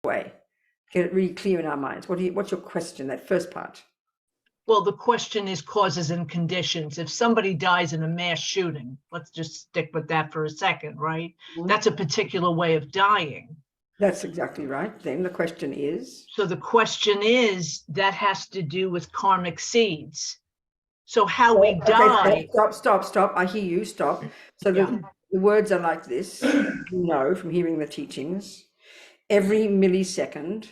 way. Get it really clear in our minds. What's your question, that first part? Well, the question is causes and conditions. If somebody dies in a mass shooting, let's just stick with that for a second, right? That's a particular way of dying. That's exactly right. Then the question is? So the question is, that has to do with karmic seeds. So how we die. Stop. I hear you, stop. So the words are like this, from hearing the teachings. Every millisecond,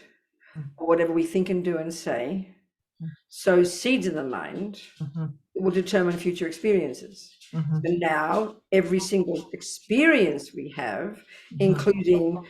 or whatever we think and do and say, sows seeds in the mind, it will determine future experiences. And now every single experience we have, including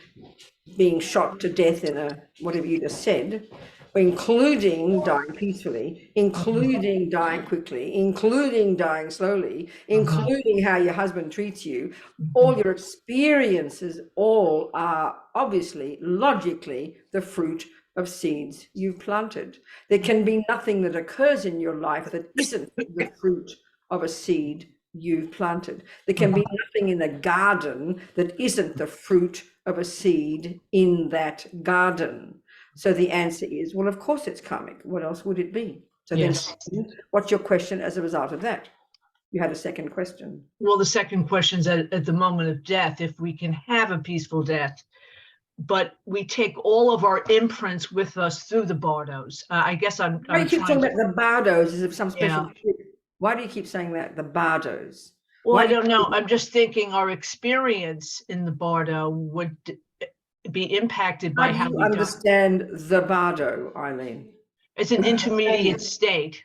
being shot to death in a whatever you just said, including dying peacefully, including dying quickly, including dying slowly, including how your husband treats you, all your experiences all are obviously, logically, the fruit of seeds you've planted. There can be nothing that occurs in your life that isn't the fruit of a seed you've planted. There can be nothing in a garden that isn't the fruit of a seed in that garden. So the answer is, well, of course it's karmic. What else would it be? So yes. Then what's your question as a result of that? You had a second question. Well, the second question is at the moment of death, if we can have a peaceful death, but we take all of our imprints with us through the bardos. I guess I'm Why do you keep talking about the bardos as if some special... Yeah. Why do you keep saying that, the bardos? Well, I don't know. I'm just thinking our experience in the bardo would be impacted by how we understand the bardo, Eileen. It's an intermediate state,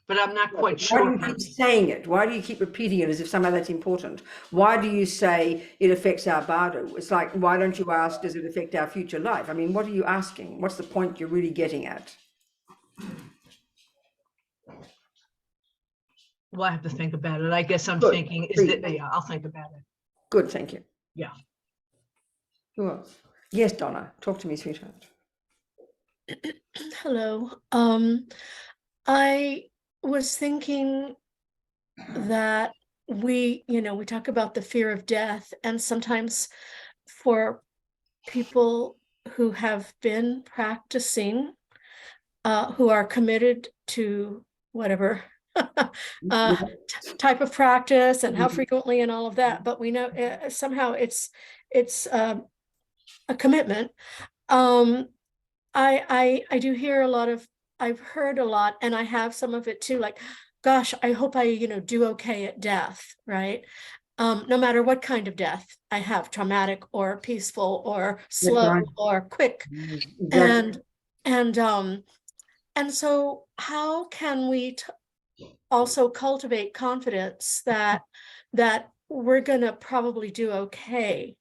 but I'm not quite sure. Why do you keep saying it? Why do you keep repeating it as if somehow that's important? Why do you say it affects our bardo? It's like, why don't you ask, does it affect our future life? I mean, what are you asking? What's the point you're really getting at? Well, I have to think about it. I guess I'm thinking, I'll think about it. Good, thank you. Yeah. Who else? Yes, Donna, talk to me, sweetheart. Hello. I was thinking that we talk about the fear of death, and sometimes for people who have been practicing, who are committed to whatever type of practice and how frequently and all of that, but we know somehow it's a commitment. I do hear a lot of, I've heard a lot, and I have some of it too, like, gosh, I hope I do okay at death, right? No matter what kind of death I have, traumatic or peaceful or slow or quick. And so how can we also cultivate confidence that we're gonna probably do okay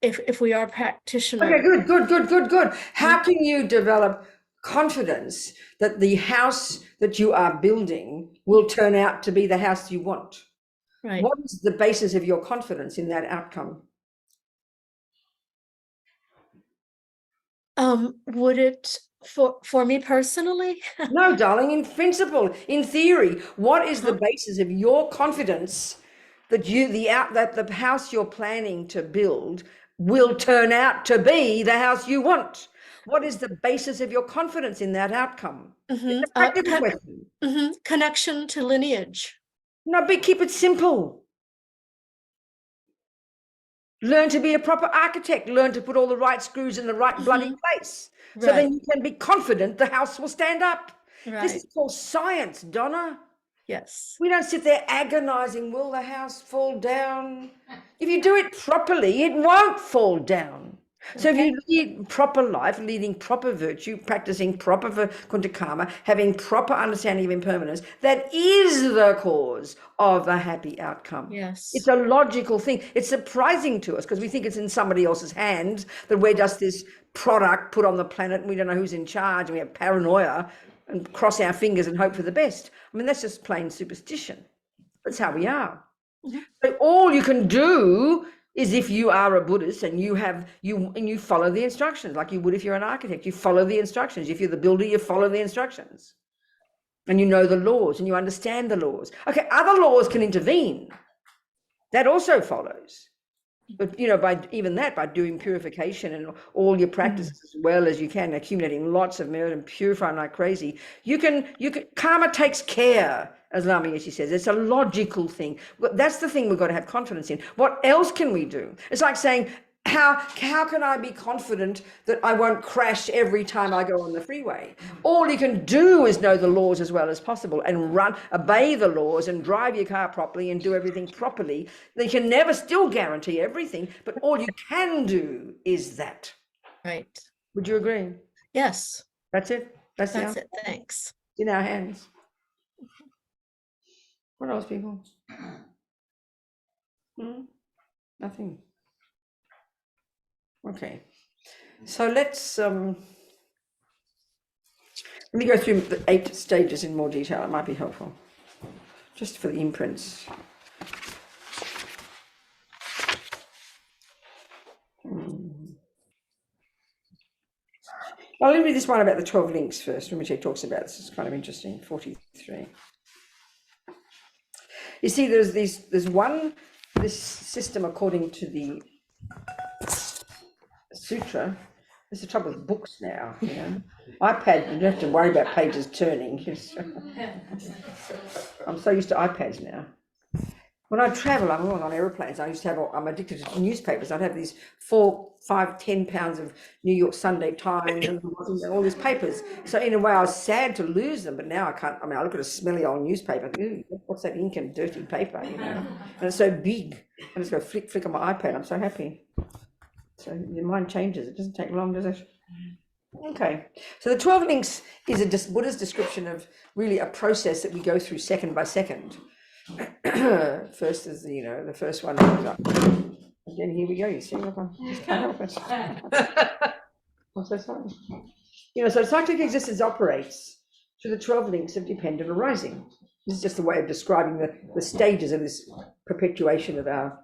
if we are practitioners? Okay, good. How can you develop confidence that the house that you are building will turn out to be the house you want? Right. What is the basis of your confidence in that outcome? Would it for me personally? No, darling, in principle, in theory, what is the basis of your confidence that the house you're planning to build will turn out to be the house you want? What is the basis of your confidence in that outcome? It's a practical question. Connection to lineage. No, but keep it simple. Learn to be a proper architect. Learn to put all the right screws in the right bloody place. So then you can be confident the house will stand up. Right. This is called science, Donna. Yes. We don't sit there agonizing, will the house fall down? If you do it properly, it won't fall down. So if you lead proper life, leading proper virtue, practicing proper Vaikuntha Karma, having proper understanding of impermanence, that is the cause of a happy outcome. Yes. It's a logical thing. It's surprising to us because we think it's in somebody else's hands, that we're just this product put on the planet and we don't know who's in charge, and we have paranoia and cross our fingers and hope for the best. I mean, that's just plain superstition. That's how we are. Mm-hmm. So all you can do is, if you are a Buddhist and you follow the instructions like you would if you're an architect, you follow the instructions. If you're the builder, you follow the instructions. And you know the laws and you understand the laws. Okay, other laws can intervene. That also follows. But by even that, by doing purification and all your practices as well as you can, accumulating lots of merit and purifying like crazy, you can karma takes care, as Lama Yeshe says. It's a logical thing. That's the thing we've got to have confidence in. What else can we do? It's like saying, how can I be confident that I won't crash every time I go on the freeway? All you can do is know the laws as well as possible and obey the laws and drive your car properly and do everything properly. You can never still guarantee everything, but all you can do is that. Right. Would you agree? Yes. That's it. That's it. Thanks. In our hands. What else, people? Nothing. Okay, so let's let me go through the 8 stages in more detail. It might be helpful, just for the imprints. Well, let me read this one about the 12 links first, which he talks about. This is kind of interesting. 43. You see, there's this system according to the sutra. There's the trouble with books now, iPad, you don't have to worry about pages turning. I'm so used to iPads now. When I travel, I'm on aeroplanes. I used to have, I'm addicted to newspapers. I'd have these 4, 5, 10 pounds of New York Sunday Times and all these papers. So in a way, I was sad to lose them, but now I can't. I mean, I look at a smelly old newspaper. Ooh, what's that ink and dirty paper? And it's so big. I just go flick on my iPad. I'm so happy. So your mind changes. It doesn't take long, does it? Okay. So the 12 links is Buddha's description of really a process that we go through second by second. First is the first one. Again, here we go. You see, look, I just can't help it. I'm so sorry. So cyclic existence operates through the 12 links of dependent arising. This is just a way of describing the stages of this perpetuation of our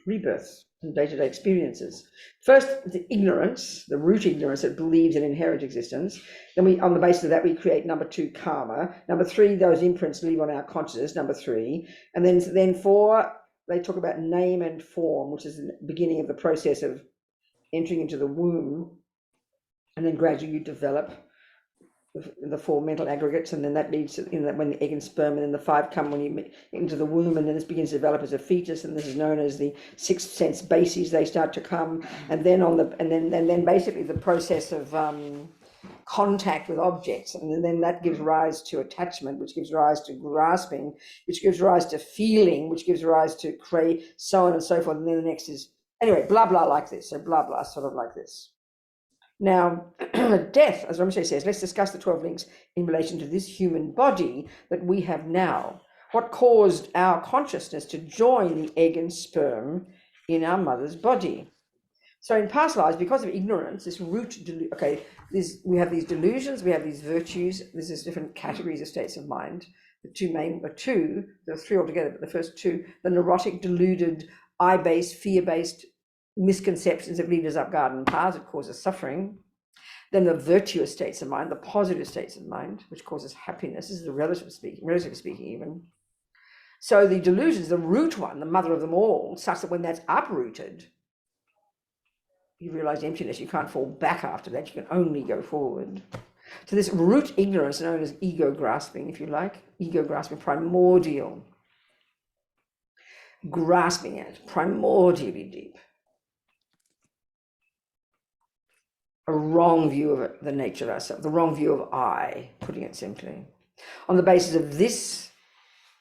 rebirths and day-to-day experiences. First, the ignorance, the root ignorance that believes in inherent existence. Then on the basis of that, we create number 2, karma. Number 3, those imprints leave on our consciousness, number 3. And then 4, they talk about name and form, which is the beginning of the process of entering into the womb. And then gradually you develop the 4 mental aggregates, and then that leads to when the egg and sperm, and then the 5 come when you into the womb, and then this begins to develop as a fetus, and this is known as the 6th sense bases. They start to come, and then then basically the process of contact with objects, and then that gives rise to attachment, which gives rise to grasping, which gives rise to feeling, which gives rise to crave, so on and so forth. And then the next is anyway, blah blah like this, so blah blah sort of like this. Now, death, as Rinpoche says, let's discuss the 12 links in relation to this human body that we have now. What caused our consciousness to join the egg and sperm in our mother's body? So in past lives, because of ignorance, this root, we have these delusions, we have these virtues, this is different categories of states of mind. The two main, there are 3 altogether, but the first 2, the neurotic, deluded, I-based, fear-based misconceptions that lead us up garden paths, it causes suffering. Then the virtuous states of mind, the positive states of mind, which causes happiness. This is the relative speaking even. So the delusions, the root one, the mother of them all, such that when that's uprooted, you realize emptiness. You can't fall back after that. You can only go forward. So this root ignorance, known as ego grasping, if you like, ego grasping, primordial, grasping at, primordially deep. A wrong view of the nature of ourselves, the wrong view of I, putting it simply. On the basis of this,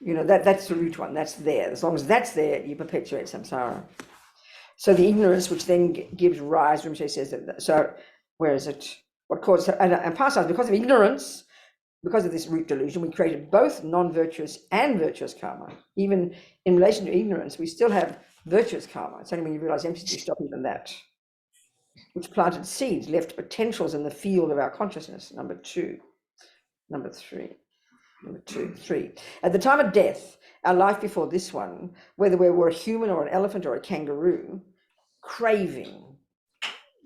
that's the root one, that's there. As long as that's there, you perpetuate samsara. So the ignorance, which then gives rise, Rinpoche says that, so where is it? What caused, and past lives, because of ignorance, because of this root delusion, we created both non-virtuous and virtuous karma. Even in relation to ignorance, we still have virtuous karma. It's only when you realize emptiness, you stop even that. Which planted seeds, left potentials in the field of our consciousness. Number 2. Number 3. Number 2, 3. At the time of death, our life before this one, whether we were a human or an elephant or a kangaroo, craving,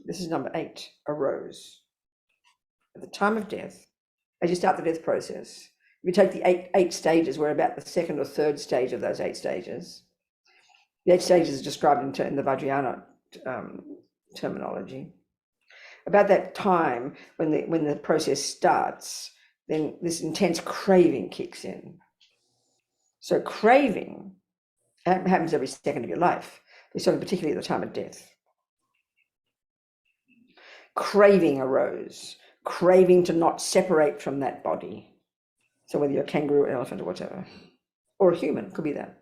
this is number 8, arose. At the time of death, as you start the death process, if you take the eight stages, we're about the 2nd or 3rd stage of those 8 stages. The 8 stages is described in the Vajrayana terminology. About that time when the process starts, then this intense craving kicks in. So craving happens every second of your life, particularly at the time of death. Craving arose, craving to not separate from that body. So whether you're a kangaroo, elephant, or whatever, or a human, could be that.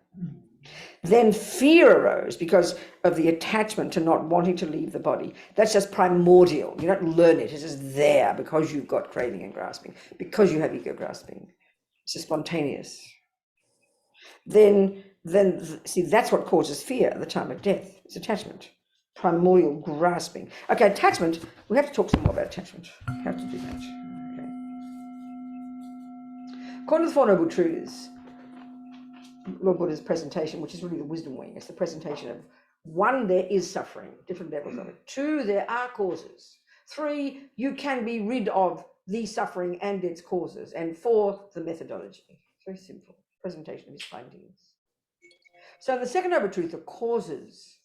Then fear arose because of the attachment to not wanting to leave the body. That's just primordial. You don't learn it. It's just there because you've got craving and grasping, because you have ego grasping. It's just spontaneous. Then see, that's what causes fear at the time of death. It's attachment, primordial grasping. Okay, attachment. We have to talk some more about attachment. We have to do that. Okay. According to the Four Noble Truths, Lord Buddha's presentation, which is really the wisdom wing, it's the presentation of 1, there is suffering, different levels of it. 2, there are causes. 3, you can be rid of the suffering and its causes. And 4, the methodology. It's very simple presentation of his findings. So the second noble truth of causes,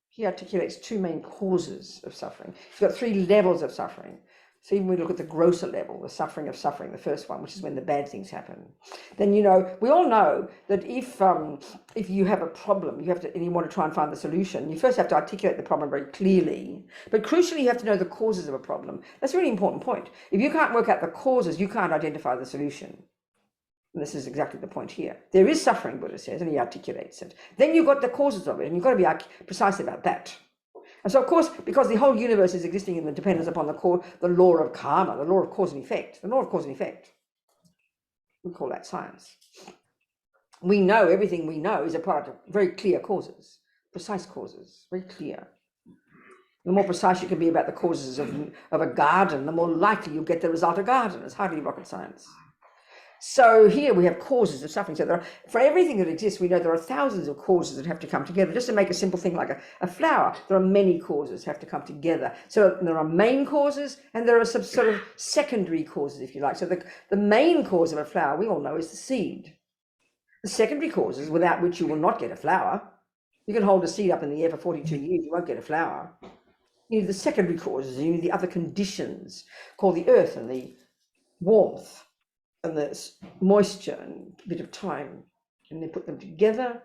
he articulates 2 main causes of suffering. He's got 3 levels of suffering. So even when we look at the grosser level, the suffering of suffering, the first one, which is when the bad things happen, then, you know, we all know that if you have a problem, and you want to try and find the solution, you first have to articulate the problem very clearly. But crucially, you have to know the causes of a problem. That's a really important point. If you can't work out the causes, you can't identify the solution. And this is exactly the point here. There is suffering, Buddha says, and he articulates it. Then you've got the causes of it, and you've got to be precise about that. And so, of course, because the whole universe is existing in the dependence upon the law of karma, the law of cause and effect, the law of cause and effect, we call that science. We know everything we know is a product of very clear causes, precise causes, very clear. The more precise you can be about the causes of a garden, the more likely you'll get the result of garden. It's hardly rocket science. So here we have causes of suffering. So for everything that exists, we know there are thousands of causes that have to come together. Just to make a simple thing like a flower, there are many causes have to come together. So there are main causes and there are some sort of secondary causes, if you like. So the main cause of a flower, we all know, is the seed. The secondary causes, without which you will not get a flower. You can hold a seed up in the air for 42 years, you won't get a flower. You need the secondary causes, you need the other conditions, called the earth and the warmth and the moisture and a bit of time, and they put them together,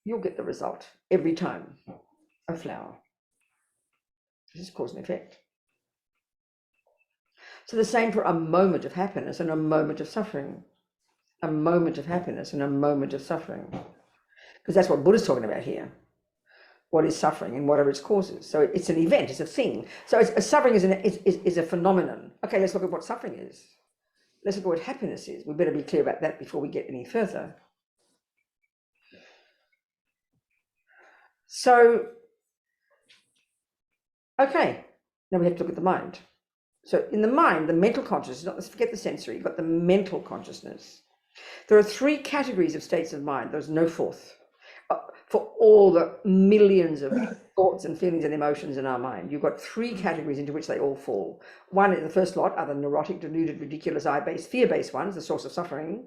you'll get the result every time, a flower. This is cause and effect. So the same for a moment of happiness and a moment of suffering. A moment of happiness and a moment of suffering. Because that's what Buddha's talking about here. What is suffering and what are its causes? So it's an event, it's a thing. So suffering is a phenomenon. Okay, let's look at what suffering is. Let's look at what happiness is. We better be clear about that before we get any further. So, okay, now we have to look at the mind. So in the mind, the mental consciousness, let's forget the sensory, you've got the mental consciousness. There are 3 categories of states of mind. There's no fourth. For all the millions of thoughts and feelings and emotions in our mind, you've got 3 categories into which they all fall. 1 is the first lot, are the neurotic, deluded, ridiculous, I-based, fear-based ones, the source of suffering.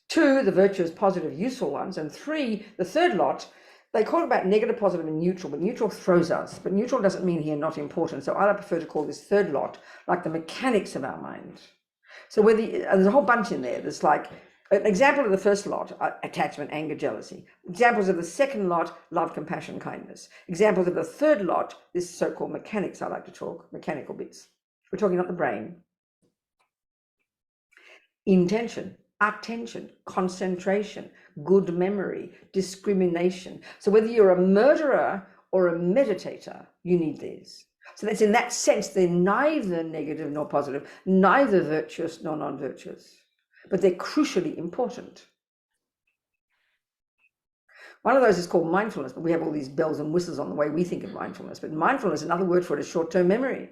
2, the virtuous, positive, useful ones. And 3, the third lot, they talk about negative, positive, and neutral, but neutral throws us. But neutral doesn't mean here not important. So I prefer to call this third lot like the mechanics of our mind. So there's a whole bunch in there. There's like an example of the first lot, attachment, anger, jealousy. Examples of the second lot, love, compassion, kindness. Examples of the third lot, this so-called mechanics I like to talk, mechanical bits. We're talking about the brain. Intention, attention, concentration, good memory, discrimination. So whether you're a murderer or a meditator, you need these. So that's in that sense, they're neither negative nor positive, neither virtuous nor non-virtuous, but they're crucially important. One of those is called mindfulness, but we have all these bells and whistles on the way we think of mindfulness. But mindfulness, another word for it is short-term memory.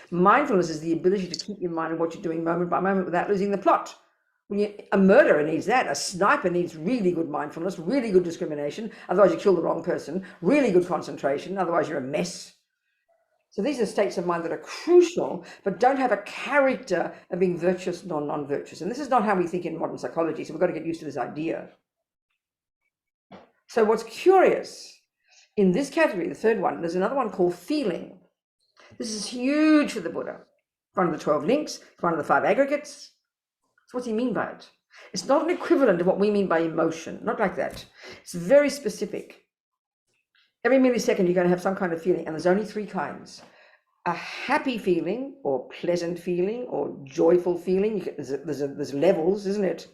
Mindfulness is the ability to keep your mind on what you're doing moment by moment without losing the plot. A murderer needs that. A sniper needs really good mindfulness, really good discrimination. Otherwise you kill the wrong person. Really good concentration. Otherwise you're a mess. So these are states of mind that are crucial, but don't have a character of being virtuous nor non-virtuous. And this is not how we think in modern psychology. So we've got to get used to this idea. So what's curious, in this category, the third one, there's another one called feeling. This is huge for the Buddha. One of the 12 links, one of the 5 aggregates. So what's he mean by it? It's not an equivalent of what we mean by emotion, not like that. It's very specific. Every millisecond, you're going to have some kind of feeling, and there's only 3 kinds. A happy feeling, or pleasant feeling, or joyful feeling. There's levels, isn't it?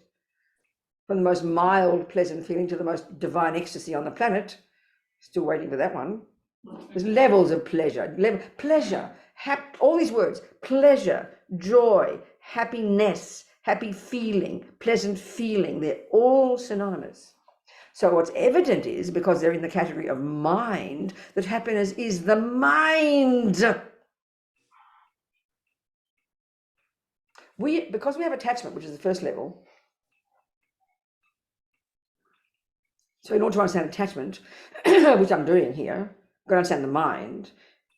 From the most mild, pleasant feeling to the most divine ecstasy on the planet. Still waiting for that one. There's levels of pleasure. Pleasure, all these words, pleasure, joy, happiness, happy feeling, pleasant feeling, they're all synonymous. So what's evident is, because they're in the category of mind, that happiness is the mind. Because we have attachment, which is the first level. So in order to understand attachment, which I'm doing here, I've got to understand the mind,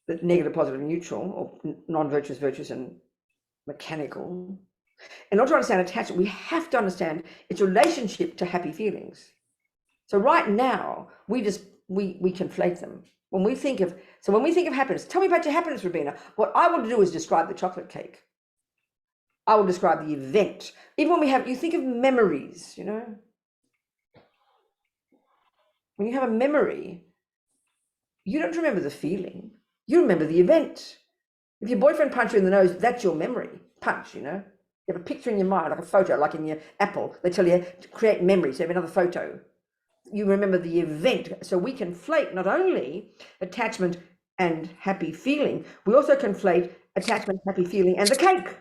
the negative, positive, neutral, or non-virtuous, virtuous, and mechanical. In order to understand attachment, we have to understand its relationship to happy feelings. So right now, we conflate them. When we think of happiness, tell me about your happiness, Robina. What I want to do is describe the chocolate cake. I will describe the event. Even when you think of memories, you know. When you have a memory, you don't remember the feeling, you remember the event. If your boyfriend punched you in the nose, that's your memory. Punch, you know. You have a picture in your mind, like a photo, like in your Apple. They tell you to create memories, so you have another photo. You remember the event. So we conflate not only attachment and happy feeling, we also conflate attachment, happy feeling, and the cake.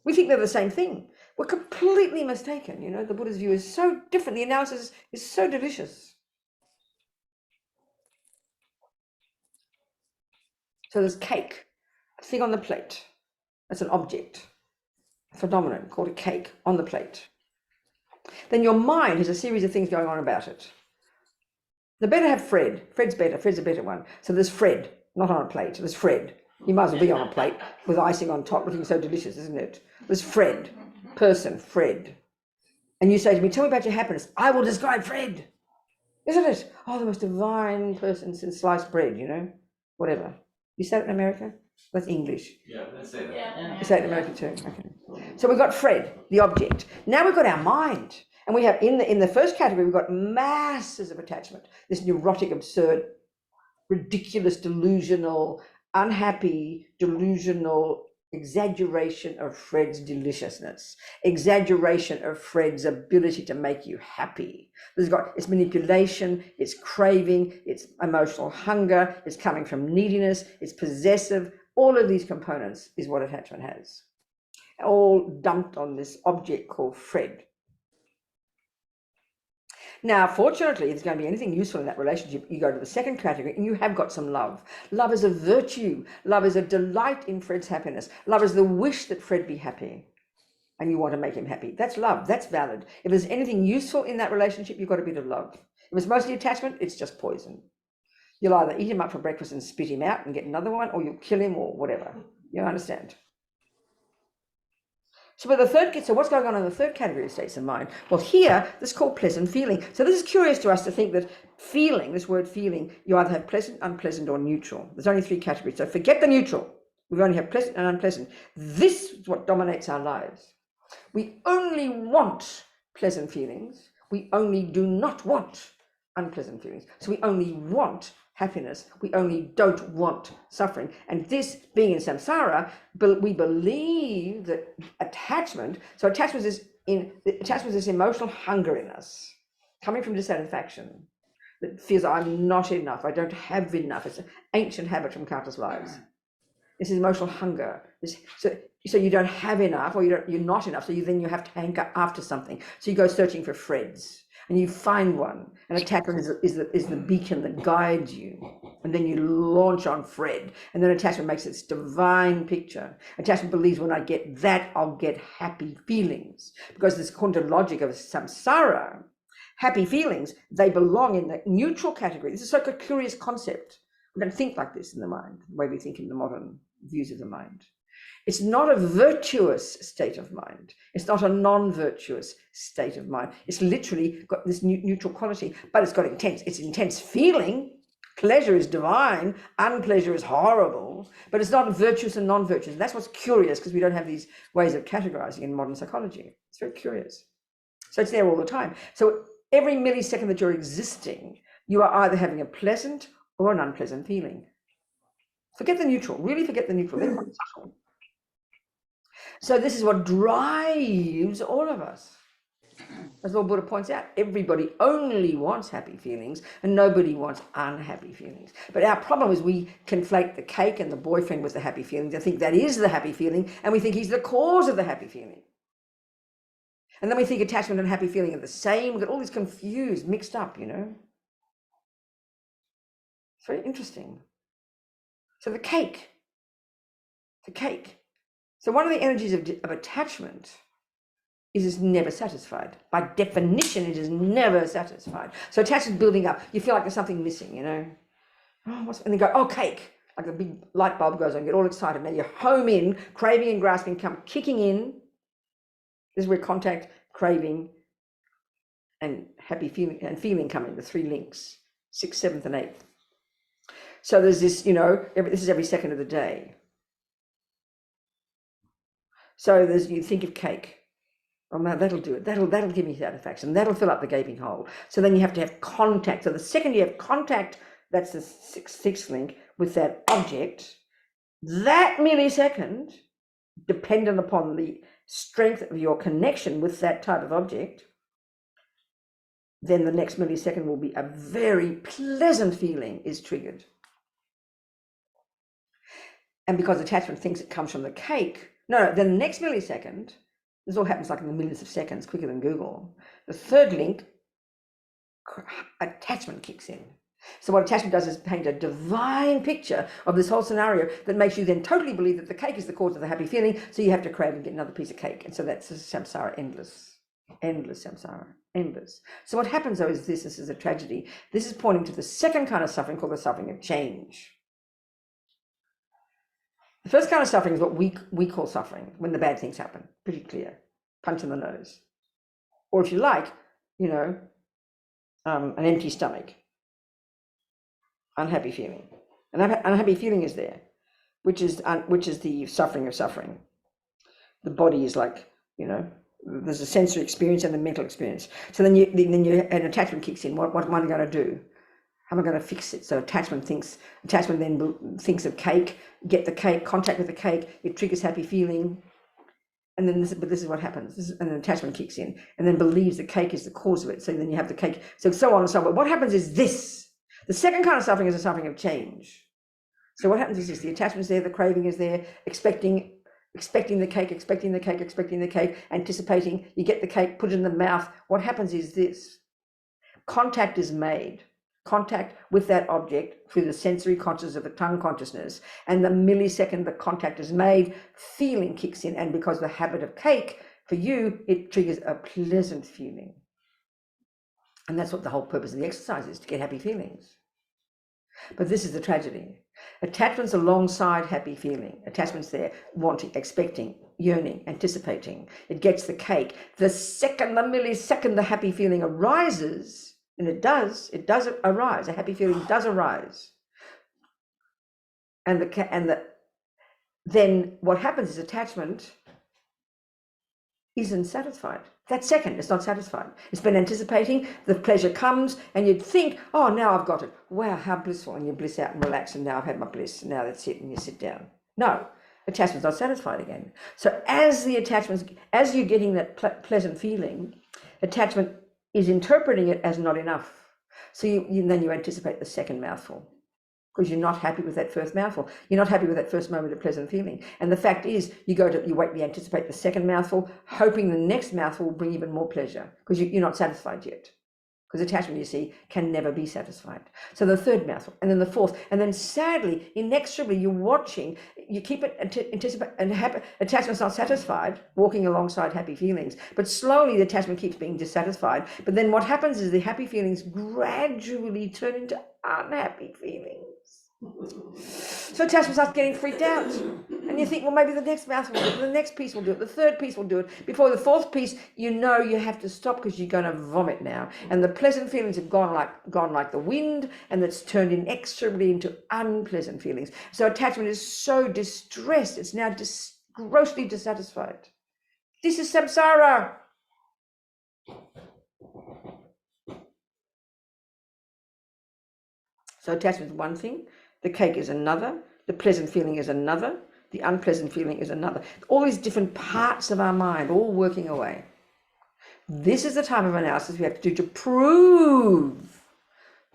We think they're the same thing. We're completely mistaken. You know, the Buddha's view is so different. The analysis is so delicious. So there's cake, a thing on the plate. That's an object, a phenomenon called a cake on the plate. Then your mind has a series of things going on about it. The better have Fred. Fred's better. Fred's a better one. So there's Fred, not on a plate. There's Fred. He might as well be on a plate with icing on top, looking so delicious, isn't it? There's Fred, person, Fred. And you say to me, tell me about your happiness. I will describe Fred. Isn't it? Oh, the most divine person since sliced bread, you know, whatever. You say it in America? That's English. Yeah, let's say that. You say it in America too. Okay. So we've got Fred, the object. Now we've got our mind. And we have in the first category, we've got masses of attachment. This neurotic, absurd, ridiculous, delusional, unhappy, delusional exaggeration of Fred's deliciousness, exaggeration of Fred's ability to make you happy. It's manipulation, it's craving, it's emotional hunger, it's coming from neediness, it's possessive. All of these components is what attachment has, all dumped on this object called Fred. Now, fortunately, if there's going to be anything useful in that relationship, you go to the second category and you have got some love. Love is a virtue. Love is a delight in Fred's happiness. Love is the wish that Fred be happy and you want to make him happy. That's love. That's valid. If there's anything useful in that relationship, you've got a bit of love. If it's mostly attachment, it's just poison. You'll either eat him up for breakfast and spit him out and get another one, or you'll kill him or whatever. You understand? So what's going on in the third category of states of mind? Well, here, this is called pleasant feeling. So this is curious to us to think that feeling, this word feeling, you either have pleasant, unpleasant, or neutral. There's only 3 categories. So forget the neutral. We only have pleasant and unpleasant. This is what dominates our lives. We only want pleasant feelings. We only do not want unpleasant feelings. So we only want happiness. We only don't want suffering. And this being in samsara, we believe that attachment is this emotional hunger in us, coming from dissatisfaction, that feels I'm not enough, I don't have enough. It's an ancient habit from countless lives. This is emotional hunger. So you don't have enough, or you're not enough. So then you have to hanker after something. So you go searching for Freds. And you find one, and attachment is the beacon that guides you. And then you launch on Fred. And then attachment makes its divine picture. Attachment believes when I get that, I'll get happy feelings. Because this quantum logic of samsara, happy feelings, they belong in the neutral category. This is such a curious concept. We don't think like this in the mind, the way we think in the modern views of the mind. It's not a virtuous state of mind. It's not a non-virtuous state of mind. It's literally got this neutral quality, but it's got it's intense feeling. Pleasure is divine, unpleasure is horrible, but it's not virtuous and non-virtuous. And that's what's curious, because we don't have these ways of categorizing in modern psychology. It's very curious. So it's there all the time. So every millisecond that you're existing, you are either having a pleasant or an unpleasant feeling. Forget the neutral, really forget the neutral. They're quite subtle. So this is what drives all of us. As Lord Buddha points out, everybody only wants happy feelings and nobody wants unhappy feelings. But our problem is we conflate the cake and the boyfriend with the happy feelings and think that is the happy feeling, and we think he's the cause of the happy feeling. And then we think attachment and happy feeling are the same. We get all this confused, mixed up, you know. It's very interesting. So the cake. So one of the energies of attachment is it's never satisfied. By definition, it is never satisfied. So attachment building up. You feel like there's something missing, you know. Oh, and then go, oh, cake. Like the big light bulb goes on, you get all excited. Now you're home in, craving and grasping come kicking in. This is where contact, craving, and happy feeling come in, the three links, 6th, 7th, and 8th. So there's this, you know, this is every second of the day. So you think of cake. Oh, now that'll do it. That'll give me satisfaction. That'll fill up the gaping hole. So then you have to have contact. So the second you have contact, that's the sixth link with that object, that millisecond, dependent upon the strength of your connection with that type of object, then the next millisecond will be a very pleasant feeling is triggered. And because attachment thinks it comes from the cake, then the next millisecond, this all happens like in the millions of seconds, quicker than Google. The third link, attachment kicks in. So what attachment does is paint a divine picture of this whole scenario that makes you then totally believe that the cake is the cause of the happy feeling, so you have to crave and get another piece of cake. And so that's samsara, endless samsara, endless. So what happens though is this is a tragedy. This is pointing to the second kind of suffering called the suffering of change. The first kind of suffering is what we call suffering, when the bad things happen, pretty clear, punch in the nose. Or if you like, you know, an empty stomach, unhappy feeling. An unhappy feeling is there, which is the suffering of suffering. The body is like, you know, there's a sensory experience and a mental experience. So then an attachment kicks in. What am I going to do? How am I going to fix it? So attachment then thinks of cake, get the cake, contact with the cake, it triggers happy feeling. And then this is what happens. And an attachment kicks in and then believes the cake is the cause of it. So then you have the cake. So on and so on. But what happens is this. The second kind of suffering is a suffering of change. So what happens is this, the attachment is there, the craving is there, expecting the cake, anticipating, you get the cake, put it in the mouth. What happens is this. Contact is made. Contact with that object through the sensory consciousness of the tongue consciousness, and the millisecond the contact is made, feeling kicks in, and because the habit of cake for you, it triggers a pleasant feeling. And that's what the whole purpose of the exercise is, to get happy feelings. But this is the tragedy. Attachments alongside happy feeling. Attachments there, wanting, expecting, yearning, anticipating. It gets the cake. The millisecond the happy feeling arises, and it does arise. A happy feeling does arise. Then what happens is attachment isn't satisfied. That second, it's not satisfied. It's been anticipating, the pleasure comes, and you'd think, oh, now I've got it. Wow, how blissful. And you bliss out and relax, and now I've had my bliss. Now that's it, and you sit down. No, attachment's not satisfied again. So as you're getting that pleasant feeling, attachment is interpreting it as not enough. So then you anticipate the second mouthful, because you're not happy with that first mouthful. You're not happy with that first moment of pleasant feeling. And the fact is, you anticipate the second mouthful, hoping the next mouthful will bring even more pleasure, because you're not satisfied yet. Because attachment, you see, can never be satisfied. So the third mouthful, and then the fourth, and then sadly, inexorably, you're watching, you keep it anticipate, and attachment's not satisfied, walking alongside happy feelings, but slowly the attachment keeps being dissatisfied. But then what happens is the happy feelings gradually turn into unhappy feelings. So attachment starts getting freaked out, and And you think, well, maybe the next mouthful will do it, the next piece will do it, the third piece will do it. Before the fourth piece, you know you have to stop because you're going to vomit now. And the pleasant feelings have gone like the wind, and it's turned inexorably into unpleasant feelings. So attachment is so distressed, it's now grossly dissatisfied. This is samsara. So attachment is one thing, the cake is another, the pleasant feeling is another, the unpleasant feeling is another. All these different parts of our mind all working away. This is the type of analysis we have to do to prove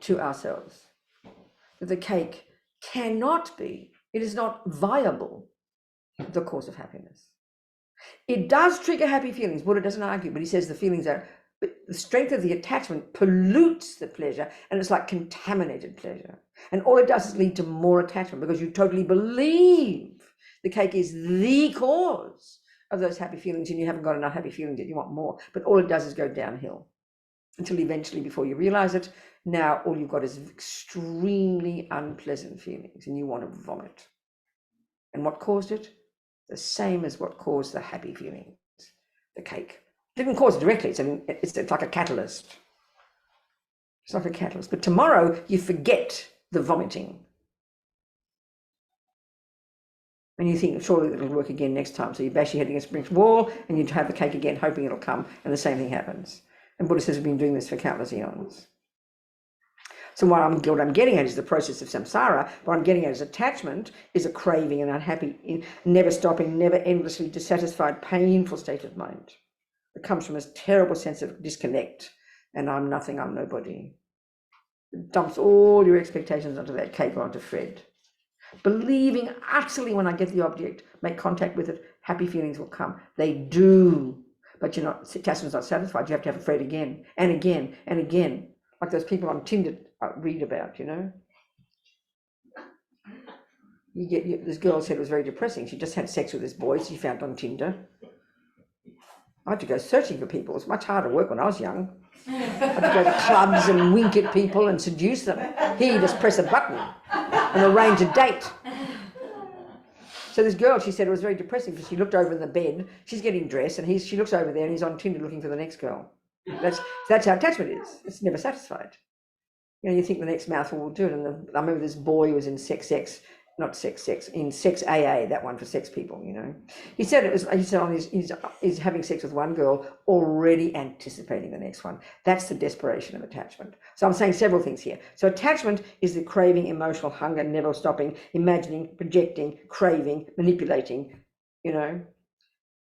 to ourselves that the cake cannot be, it is not viable, the cause of happiness. It does trigger happy feelings. Buddha doesn't argue, but he says the feelings are, but the strength of the attachment pollutes the pleasure, and it's like contaminated pleasure. And all it does is lead to more attachment because you totally believe the cake is the cause of those happy feelings, and you haven't got enough happy feelings yet, you want more. But all it does is go downhill until eventually, before you realize it, now all you've got is extremely unpleasant feelings and you want to vomit. And what caused it? The same as what caused the happy feelings, the cake. It didn't cause it directly, it's like a catalyst. It's like a catalyst. But tomorrow you forget the vomiting. And you think, surely it'll work again next time. So you bash your head against a brick wall and you have the cake again, hoping it'll come, and the same thing happens. And Buddha says we've been doing this for countless eons. So what I'm getting at is the process of samsara. What I'm getting at is attachment is a craving, an unhappy, never stopping, never endlessly dissatisfied, painful state of mind. It comes from a terrible sense of disconnect, and I'm nothing, I'm nobody. It dumps all your expectations onto that cake or onto Fred. Believing utterly when I get the object, make contact with it, happy feelings will come. They do, but attachment's not satisfied. You have to have a Fred again and again and again, like those people on Tinder read about, you know. This girl said it was very depressing. She just had sex with this boy she found on Tinder. I had to go searching for people. It was much harder work when I was young. I had to go to clubs and wink at people and seduce them. Here you just press a button and arrange a date. So this girl, she said it was very depressing because she looked over in the bed, she's getting dressed, and she looks over there and he's on Tinder looking for the next girl. That's how attachment is. It's never satisfied. You know, you think the next mouthful will do it. And I remember this boy who was in sex AA, that one for sex people, you know. He said he's having sex with one girl, already anticipating the next one. That's the desperation of attachment. So I'm saying several things here. So attachment is the craving, emotional hunger, never stopping, imagining, projecting, craving, manipulating, you know.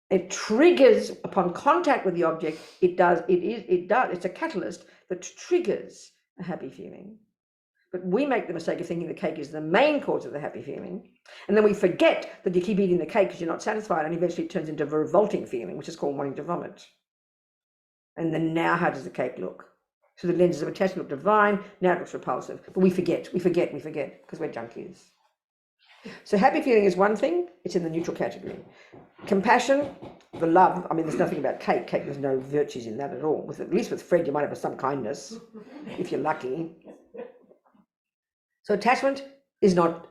It triggers upon contact with the object. It's a catalyst that triggers a happy feeling. But we make the mistake of thinking the cake is the main cause of the happy feeling. And then we forget that you keep eating the cake because you're not satisfied, and eventually it turns into a revolting feeling, which is called wanting to vomit. And then now how does the cake look? So the lenses of attachment look divine, now it looks repulsive. But we forget, because we're junkies. So happy feeling is one thing, it's in the neutral category. Compassion, the love, I mean, there's nothing about cake. Cake, there's no virtues in that at all. At least with Fred, you might have some kindness, if you're lucky. So attachment is not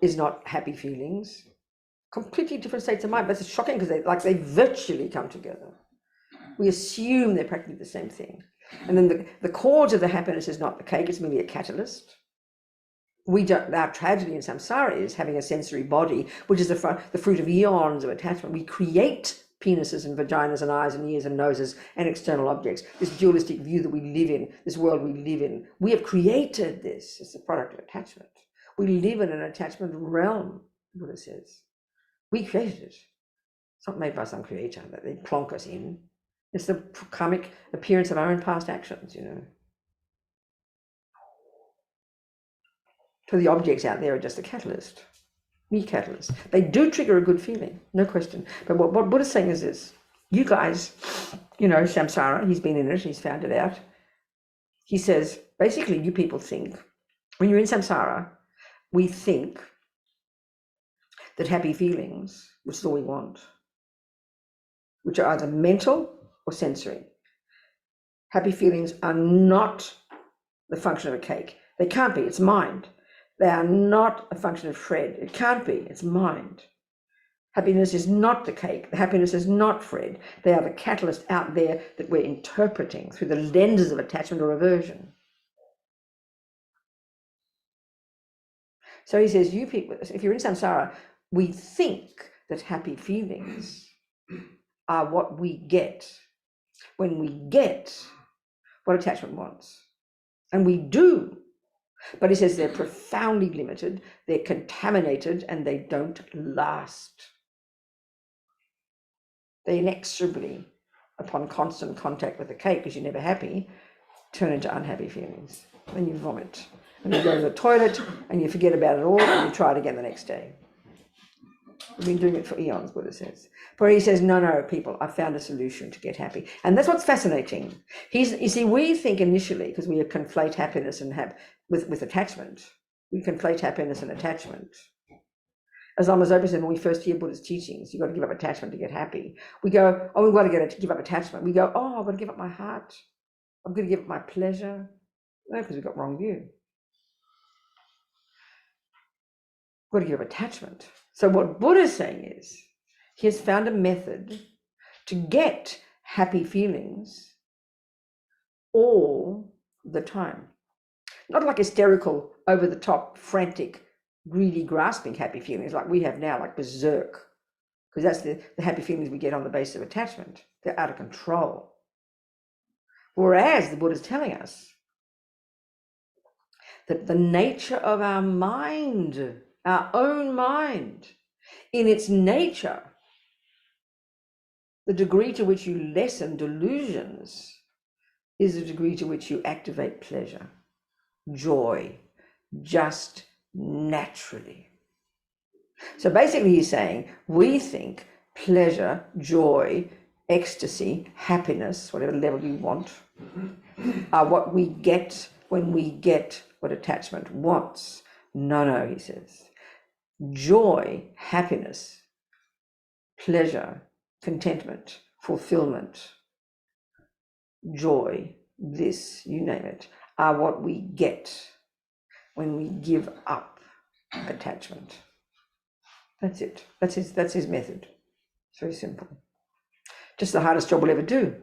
happy feelings. Completely different states of mind, but it's shocking because they virtually come together. We assume they're practically the same thing. And then the cause of the happiness is not the cake, it's merely a catalyst. Our tragedy in samsara is having a sensory body, which is the fruit of eons of attachment. We create penises and vaginas and eyes and ears and noses and external objects, this dualistic view that we live in, this world we live in. We have created this. It's a product of attachment. We live in an attachment realm, Buddha says. We created it. It's not made by some creator that they plonk us in. It's the karmic appearance of our own past actions, you know. So the objects out there are just a catalyst, mere catalyst. They do trigger a good feeling, no question. But what Buddha's saying is this: you guys, you know, samsara, he's been in it, he's found it out. He says, basically, you people think, when you're in samsara, we think that happy feelings, which is all we want, which are either mental or sensory. Happy feelings are not the function of a cake. They can't be, it's mind. They are not a function of Fred. It can't be, it's mind. Happiness is not the cake. Happiness is not Fred. They are the catalyst out there that we're interpreting through the lenses of attachment or aversion. So he says, you people, if you're in samsara, we think that happy feelings are what we get when we get what attachment wants. And we do. But he says they're profoundly limited, they're contaminated, and they don't last. They inexorably, upon constant contact with the cake, because you're never happy, turn into unhappy feelings. Then you vomit. And you go to the toilet and you forget about it all and you try it again the next day. We've been doing it for eons, Buddha says. But he says, no, people, I found a solution to get happy. And that's what's fascinating. You see, we think initially, because we conflate happiness and with attachment, we conflate happiness and attachment. As Lama Zopa said, when we first hear Buddha's teachings, you've got to give up attachment to get happy. We go, oh, we've got to give up attachment. We go, oh, I've got to give up my heart. I'm going to give up my pleasure. No, because we've got wrong view. We've got to give up attachment. So what Buddha's saying is, he has found a method to get happy feelings all the time. Not like hysterical, over the top, frantic, greedy, grasping happy feelings like we have now, like berserk, because that's the happy feelings we get on the basis of attachment. They're out of control. Whereas the Buddha is telling us that the nature of our mind, our own mind, in its nature, the degree to which you lessen delusions is the degree to which you activate pleasure, joy, just naturally. So basically he's saying, we think pleasure, joy, ecstasy, happiness, whatever level you want, are what we get when we get what attachment wants. No, he says. Joy, happiness, pleasure, contentment, fulfillment, joy, bliss, you name it, are what we get when we give up attachment. That's it. That's his method. It's very simple. Just the hardest job we'll ever do,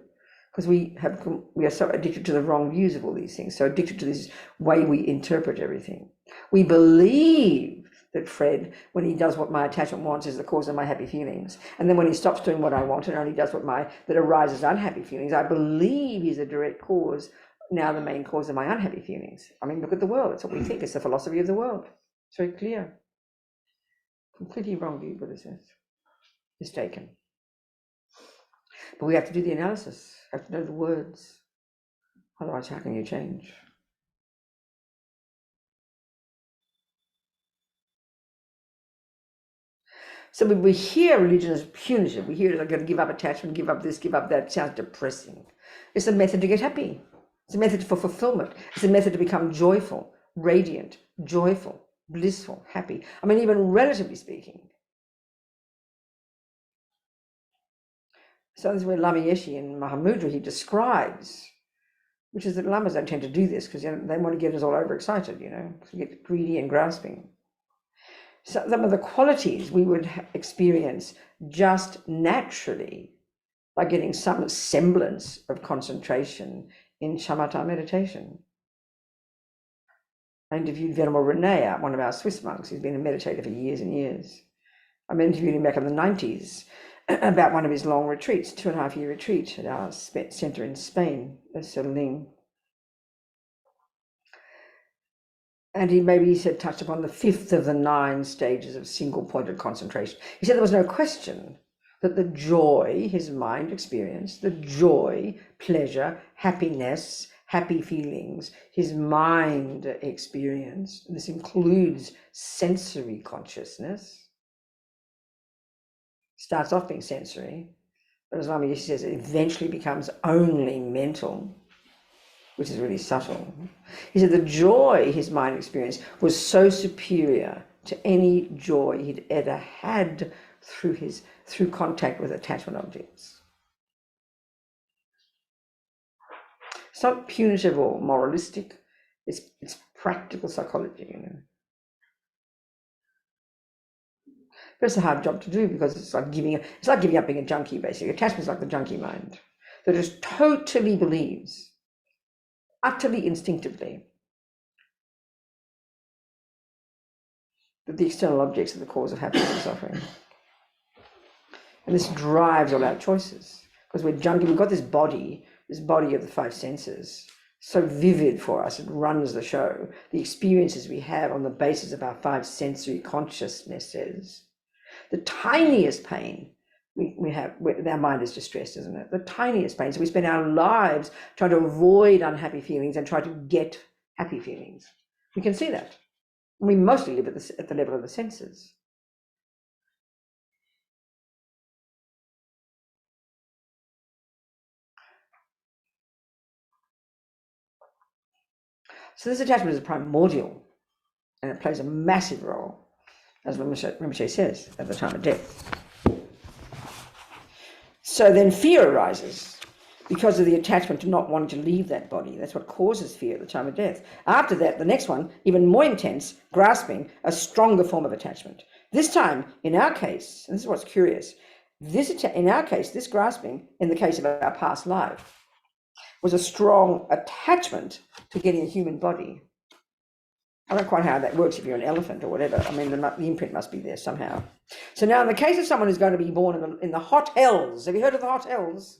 because we are so addicted to the wrong views of all these things, so addicted to this way we interpret everything. We believe that Fred, when he does what my attachment wants, is the cause of my happy feelings. And then when he stops doing what I want and only does that arises unhappy feelings, I believe he's a direct cause, now the main cause of my unhappy feelings. I mean, look at the world. It's what we think. It's the philosophy of the world. It's very clear. Completely wrong view, Buddha says. Mistaken. But we have to do the analysis, have to know the words. Otherwise, how can you change? So we hear religion as punitive. We hear it, I've got to give up attachment, give up this, give up that. It sounds depressing. It's a method to get happy. It's a method for fulfillment. It's a method to become joyful, radiant, joyful, blissful, happy. I mean, even relatively speaking. So this is where Lama Yeshe in Mahamudra, he describes, which is that Lamas don't tend to do this because they want to get us all overexcited, to get greedy and grasping. So some of the qualities we would experience just naturally by getting some semblance of concentration in shamatha meditation. I interviewed Venerable Renee, one of our Swiss monks, who's been a meditator for years and years. I interviewed him back in the 90s about one of his long retreats, 2.5-year retreat at our center in Spain, Cerlin. And he said, touched upon the 5th of the 9 stages of single-pointed concentration. He said there was no question that the joy his mind experienced, the joy, pleasure, happiness, happy feelings his mind experienced, and this includes sensory consciousness, starts off being sensory, but as Lama Yeshe says, it eventually becomes only mental, which is really subtle. He said the joy his mind experienced was so superior to any joy he'd ever had through contact with attachment objects. It's not punitive or moralistic, it's practical psychology, But it's a hard job to do because it's like giving up being a junkie, basically. Attachment's like the junkie mind that just totally believes, utterly instinctively, that the external objects are the cause of happiness and suffering. And this drives all our choices because we're junkie. We've got this body of the five senses, so vivid for us. It runs the show. The experiences we have on the basis of our five sensory consciousnesses. The tiniest pain we have, our mind is distressed, isn't it? The tiniest pain. So we spend our lives trying to avoid unhappy feelings and try to get happy feelings. We can see that. We mostly live at the level of the senses. So this attachment is primordial, and it plays a massive role, as Rinpoche says, at the time of death. So then fear arises because of the attachment to not wanting to leave that body. That's what causes fear at the time of death. After that, the next one, even more intense, grasping, a stronger form of attachment. This time, in our case, and this is what's curious, in our case, this grasping, in the case of our past life, was a strong attachment to getting a human body. I don't know quite how that works if you're an elephant or whatever. I mean, the imprint must be there somehow. So now in the case of someone who's going to be born in the hot hells, have you heard of the hot hells?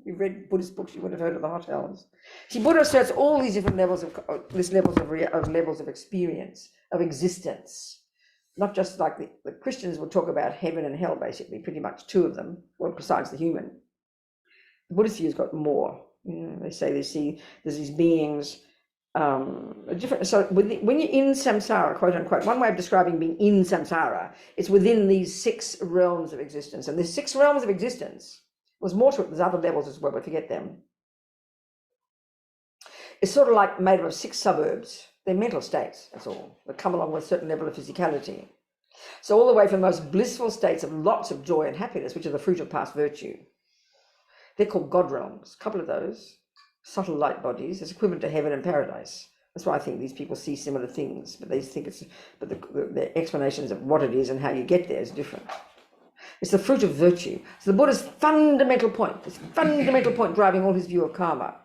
You've read Buddhist books, you would have heard of the hot hells. See, Buddha asserts all these different levels of experience, of existence. Not just like the Christians will talk about heaven and hell, basically, pretty much two of them, well, besides the human. The Buddhist view's got more. They say there's these beings, different. So when you're in samsara, quote unquote, one way of describing being in samsara, it's within these 6 realms of existence. And there's 6 realms of existence. There's more to it. There's other levels as well, but forget them. It's sort of like made up of 6 suburbs. They're mental states, that's all, that come along with a certain level of physicality. So all the way from the most blissful states of lots of joy and happiness, which are the fruit of past virtue. They're called God realms, a couple of those, subtle light bodies. It's equivalent to heaven and paradise. That's why I think these people see similar things, but they think the explanations of what it is and how you get there is different. It's the fruit of virtue. So the Buddha's fundamental point, driving all his view of karma,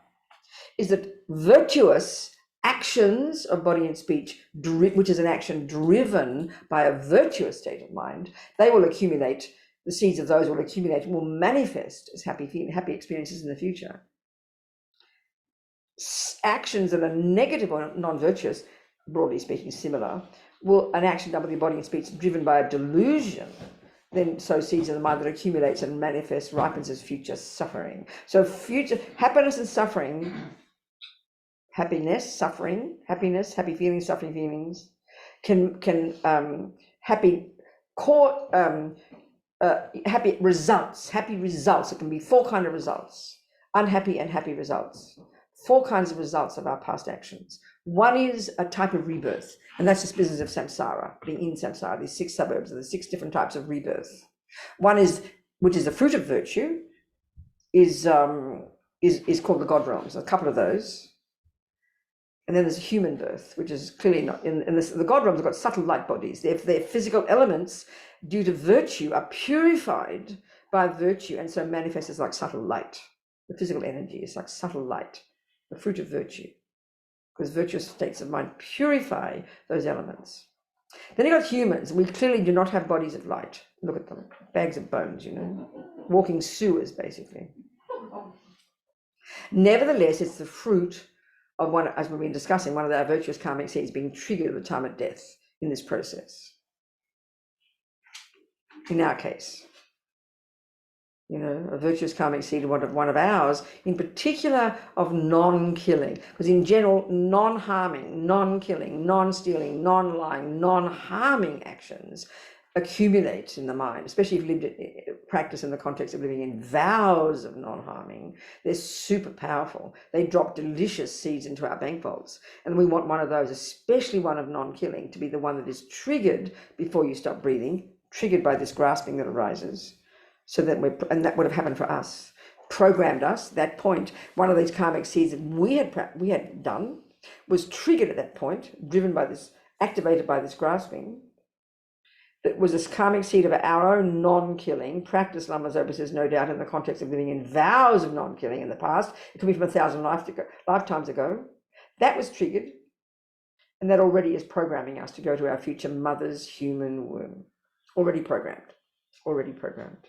is that virtuous actions of body and speech, which is an action driven by a virtuous state of mind, they will accumulate. The seeds of those will accumulate and will manifest as happy experiences in the future. Actions that are negative or non-virtuous, broadly speaking, similar, an action done with your body and speech driven by a delusion, then sow seeds in the mind that accumulates and manifests, ripens as future suffering. So future happiness and suffering, happy feelings, suffering feelings, happy results. It can be 4 kinds of results: unhappy and happy results. 4 kinds of results of our past actions. One is a type of rebirth, and that's this business of samsara, being in samsara. These 6 suburbs are the 6 different types of rebirth. One is, which is the fruit of virtue, is called the God realms. A couple of those. And then there's a human birth, which is clearly not in this. The God realms have got subtle light bodies. Their physical elements, due to virtue, are purified by virtue, and so manifest as like subtle light. The physical energy is like subtle light, the fruit of virtue, because virtuous states of mind purify those elements. Then you've got humans. We clearly do not have bodies of light. Look at them, bags of bones, walking sewers, basically. Nevertheless, it's the fruit of one, as we've been discussing, one of our virtuous karmic seeds being triggered at the time of death in this process. In our case, a virtuous karmic seed, one of ours, in particular of non-killing, because in general, non-harming, non-killing, non-stealing, non-lying, non-harming actions accumulate in the mind, especially if you practice in the context of living in vows of non-harming. They're super powerful. They drop delicious seeds into our bank vaults. And we want one of those, especially one of non-killing, to be the one that is triggered before you stop breathing, triggered by this grasping that arises. So that and that would have happened for us, programmed us. That point, one of these karmic seeds that we had done was triggered at that point, driven by this, activated by this grasping. It was a karmic seed of our own non-killing practice. Lama Zopa says, no doubt, in the context of living in vows of non-killing in the past. It could be from 1,000 lifetimes ago. That was triggered, and that already is programming us to go to our future mother's human womb. Already programmed. Already programmed.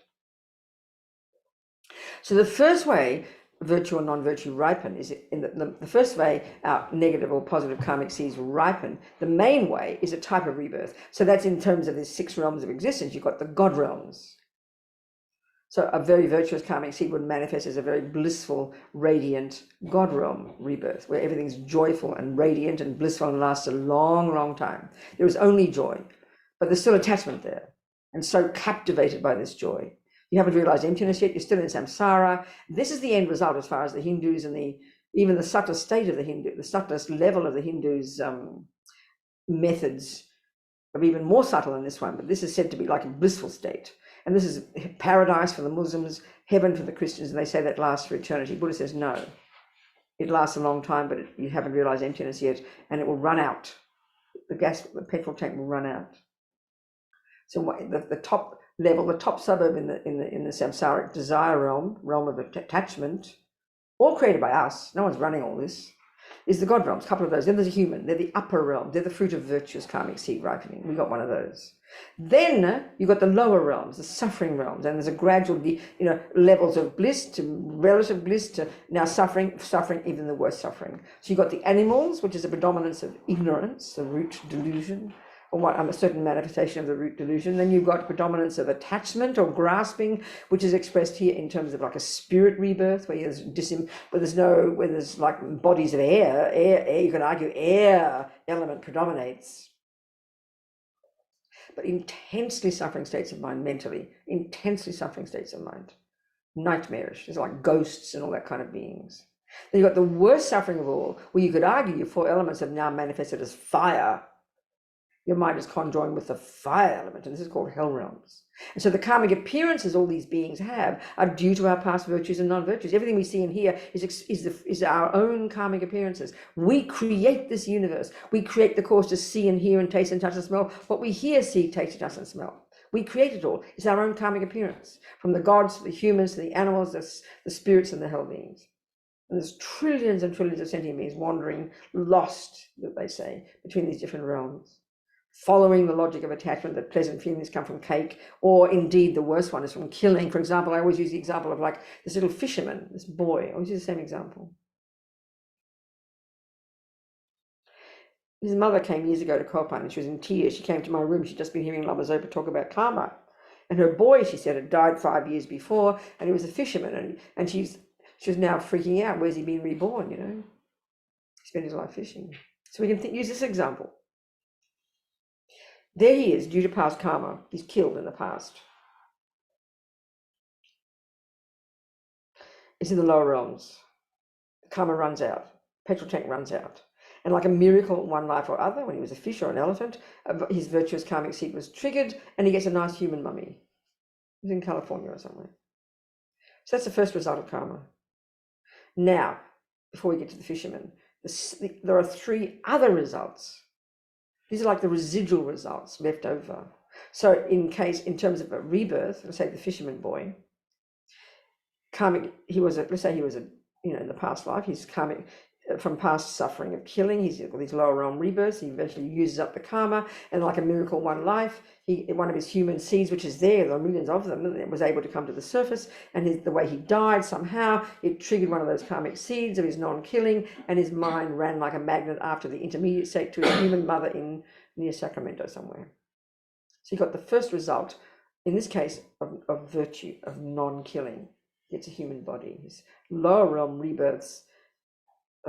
So the first way virtue or non-virtue ripen is in the first way our negative or positive karmic seeds ripen. The main way is a type of rebirth. So that's in terms of the 6 realms of existence. You've got the God realms. So a very virtuous karmic seed would manifest as a very blissful, radiant God realm rebirth, where everything's joyful and radiant and blissful and lasts a long, long time. There is only joy, but there's still attachment there. And so captivated by this joy, you haven't realized emptiness yet. You're still in samsara. This is the end result as far as the Hindus and even the subtlest state of the Hindu, the subtlest level of the Hindus' methods are even more subtle than this one. But this is said to be like a blissful state. And this is paradise for the Muslims, heaven for the Christians. And they say that lasts for eternity. Buddha says, no, it lasts a long time, but you haven't realized emptiness yet. And it will run out. The petrol tank will run out. So the top level, the top suburb in the samsaric desire realm of attachment, all created by us, no one's running all this, is the God realms, a couple of those. Then there's a human, they're the upper realm, they're the fruit of virtuous karmic seed ripening. We got one of those. Then you've got the lower realms, the suffering realms, and there's a gradual, levels of bliss to relative bliss to now suffering, even the worst suffering. So you've got the animals, which is a predominance of ignorance, the root delusion, or a certain manifestation of the root delusion. Then you've got predominance of attachment or grasping, which is expressed here in terms of like a spirit rebirth, where there's like bodies of air, you can argue air element predominates. But intensely suffering states of mind mentally, intensely suffering states of mind, nightmarish. There's like ghosts and all that kind of beings. Then you've got the worst suffering of all, where you could argue your 4 elements have now manifested as fire. Your mind is conjoined with the fire element, and this is called hell realms. And so the karmic appearances all these beings have are due to our past virtues and non-virtues. Everything we see in here is our own karmic appearances. We create this universe. We create the cause to see and hear and taste and touch and smell. What we hear, see, taste, touch and smell. We create it all. It's our own karmic appearance, from the gods to the humans to the animals, the spirits and the hell beings. And there's trillions and trillions of sentient beings wandering, lost, that they say, between these different realms, following the logic of attachment, that pleasant feelings come from cake, or indeed the worst one is from killing. For example, I always use the example of like this little fisherman, this boy. I always use the same example. His mother came years ago to Kopan and she was in tears. She came to my room. She'd just been hearing Lama Zopa talk about karma. And her boy, she said, had died 5 years before, and he was a fisherman. And she was now freaking out. Where's he been reborn, He spent his life fishing. So we can use this example. There he is, due to past karma. He's killed in the past. It's in the lower realms. Karma runs out. Petrol tank runs out. And like a miracle in one life or other, when he was a fish or an elephant, his virtuous karmic seed was triggered and he gets a nice human mummy. He's in California or somewhere. So that's the first result of karma. Now, before we get to the fisherman, there are 3 other results. These are like the residual results left over. So in terms of a rebirth, let's say the fisherman boy, karmic, let's say he was in the past life, he's karmic from past suffering of killing, he's got these lower realm rebirths, he eventually uses up the karma, and like a miracle one life, one of his human seeds, which is there are millions of them, and was able to come to the surface, and the way he died, somehow, it triggered one of those karmic seeds of his non-killing, and his mind ran like a magnet after the intermediate state to his human mother near Sacramento somewhere. So you got the first result, in this case, of virtue, of non-killing. It's a human body. His lower realm rebirths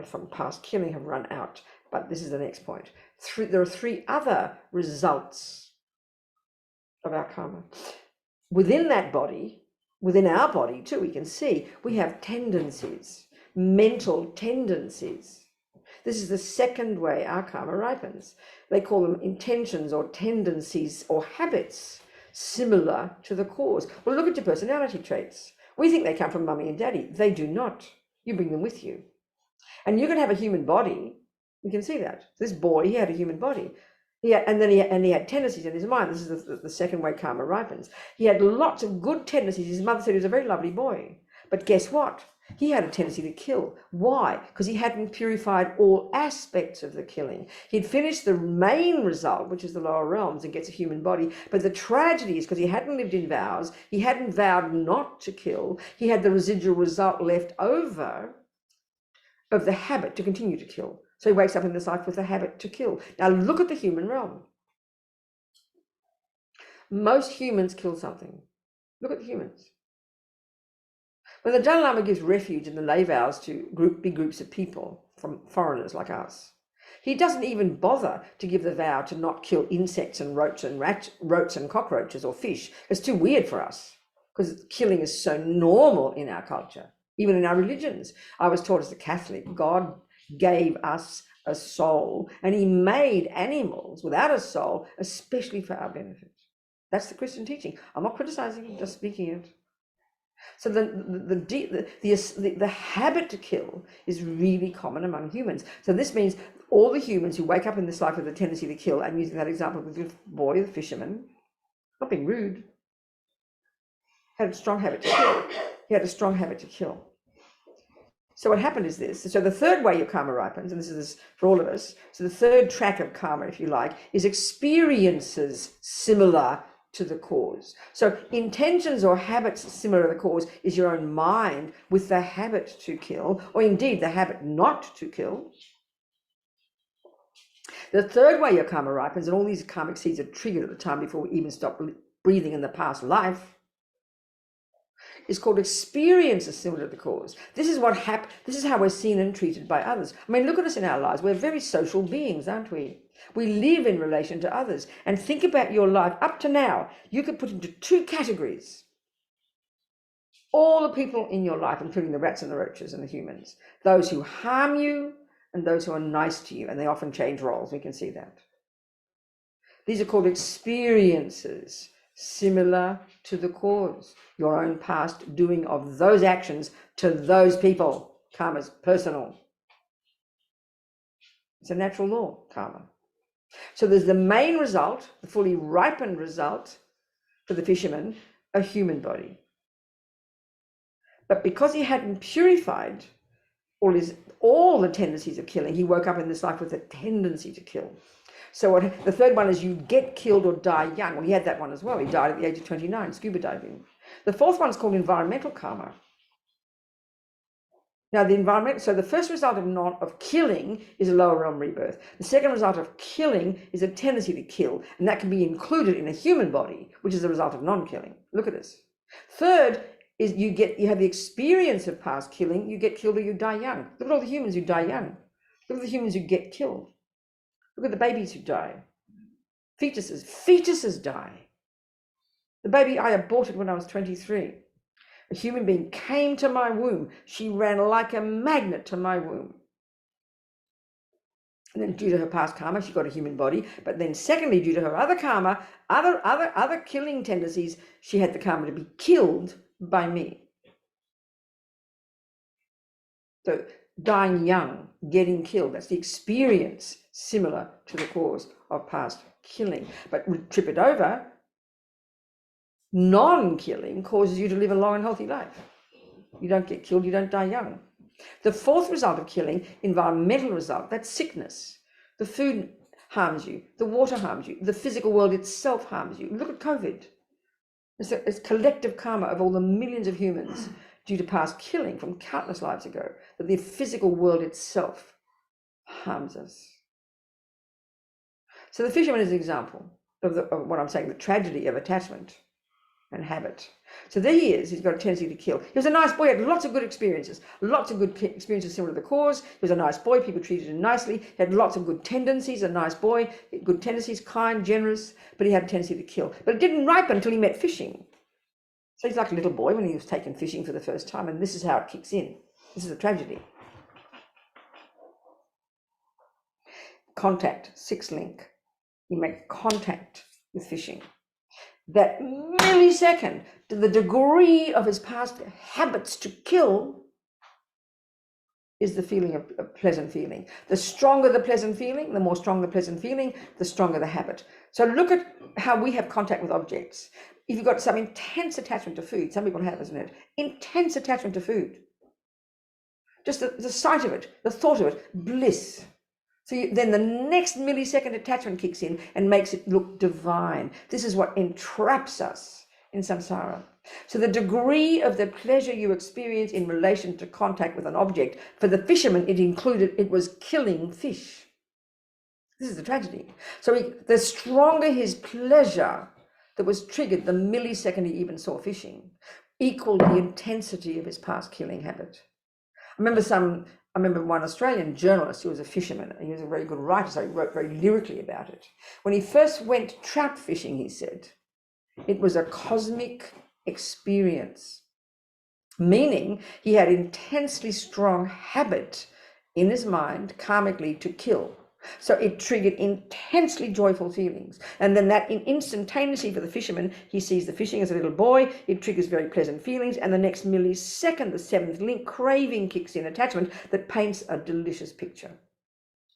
from past killing have run out, but this is the next point. There are 3 other results of our karma. Within that body, within our body too, we can see we have tendencies, mental tendencies. This is the second way our karma ripens. They call them intentions or tendencies or habits similar to the cause. Well, look at your personality traits. We think they come from mummy and daddy. They do not. You bring them with you. And you can have a human body. You can see that. This boy, he had a human body. Yeah, and then he had tendencies in his mind. This is the second way karma ripens. He had lots of good tendencies. His mother said he was a very lovely boy. But guess what? He had a tendency to kill. Why? Because he hadn't purified all aspects of the killing. He'd finished the main result, which is the lower realms, and gets a human body. But the tragedy is because he hadn't lived in vows, he hadn't vowed not to kill, he had the residual result left over of the habit to continue to kill. So he wakes up in this life with a habit to kill. Now look at the human realm. Most humans kill something. Look at the humans. When the Dalai Lama gives refuge in the lay vows to big groups of people, from foreigners like us, he doesn't even bother to give the vow to not kill insects and roaches and cockroaches or fish. It's too weird for us because killing is so normal in our culture, even in our religions. I was taught as a Catholic, God gave us a soul and he made animals without a soul, especially for our benefit. That's the Christian teaching. I'm not criticizing, I'm just speaking it. So the habit to kill is really common among humans. So this means all the humans who wake up in this life with a tendency to kill, and using that example with the boy, the fisherman, not being rude, had a strong habit to kill. He had a strong habit to kill. So what happened is this. So the third way your karma ripens, and this is for all of us, so the third track of karma, if you like, is experiences similar to the cause. So intentions or habits similar to the cause is your own mind with the habit to kill, or indeed the habit not to kill. The third way your karma ripens, and all these karmic seeds are triggered at the time before we even stop breathing in the past life, is called experiences similar to the cause. This is what this is how we're seen and treated by others. I mean, look at us in our lives. We're very social beings, aren't we? We live in relation to others. And think about your life up to now. You could put into two categories all the people in your life, including the rats and the roaches and the humans. Those who harm you and those who are nice to you. And they often change roles. We can see that. These are called experiences similar to the cause. Your own past doing of those actions to those people. Karma's personal. It's a natural law, karma. So there's the main result, the fully ripened result for the fisherman, a human body. But because he hadn't purified all the tendencies of killing, he woke up in this life with a tendency to kill. So the third one is you get killed or die young. Well, he had that one as well. He died at the age of 29, scuba diving. The fourth one is called environmental karma. Now, so the first result of killing is a lower realm rebirth. The second result of killing is a tendency to kill, and that can be included in a human body, which is a result of non-killing. Look at this. Third is you have the experience of past killing. You get killed or you die young. Look at all the humans who die young. Look at the humans who get killed. Look at the babies who die. Fetuses die. The baby I aborted when I was 23. A human being came to my womb. She ran like a magnet to my womb. And then due to her past karma, she got a human body. But then secondly, due to her other karma, other killing tendencies, she had the karma to be killed by me. So dying young, getting killed, that's the experience similar to the cause of past killing. But trip it over, non-killing causes you to live a long and healthy life. You don't get killed, you don't die young. The fourth result of killing, environmental result, that's sickness. The food harms you, the water harms you, the physical world itself harms you. Look at COVID. It's collective karma of all the millions of humans due to past killing from countless lives ago, that the physical world itself harms us. So the fisherman is an example of what I'm saying, the tragedy of attachment and habit. So there he is, he's got a tendency to kill. He was a nice boy, he had lots of good experiences similar to the cause. He was a nice boy, people treated him nicely. He had lots of good tendencies, a nice boy, good tendencies, kind, generous, but he had a tendency to kill. But it didn't ripen until he met fishing. So he's like a little boy when he was taken fishing for the first time, and this is how it kicks in. This is a tragedy. Contact, sixth link. You make contact with fishing. That millisecond, to the degree of his past habits to kill, is the feeling of a pleasant feeling. The stronger the pleasant feeling, the more strong the pleasant feeling, the stronger the habit. So look at how we have contact with objects. If you've got some intense attachment to food, some people have, isn't it? Intense attachment to food. Just the sight of it, the thought of it, bliss. So then the next millisecond attachment kicks in and makes it look divine. This is what entraps us in samsara. So the degree of the pleasure you experience in relation to contact with an object, for the fisherman, it was killing fish. This is the tragedy. So the stronger his pleasure that was triggered the millisecond he even saw fishing, equaled the intensity of his past killing habit. I remember one Australian journalist who was a fisherman, and he was a very good writer, so he wrote very lyrically about it. When he first went trout fishing, he said, it was a cosmic experience, meaning he had intensely strong habit in his mind, karmically, to kill. So it triggered intensely joyful feelings. And then that instantaneously for the fisherman, he sees the fishing as a little boy, it triggers very pleasant feelings. And the next millisecond, the seventh link, craving kicks in, attachment that paints a delicious picture.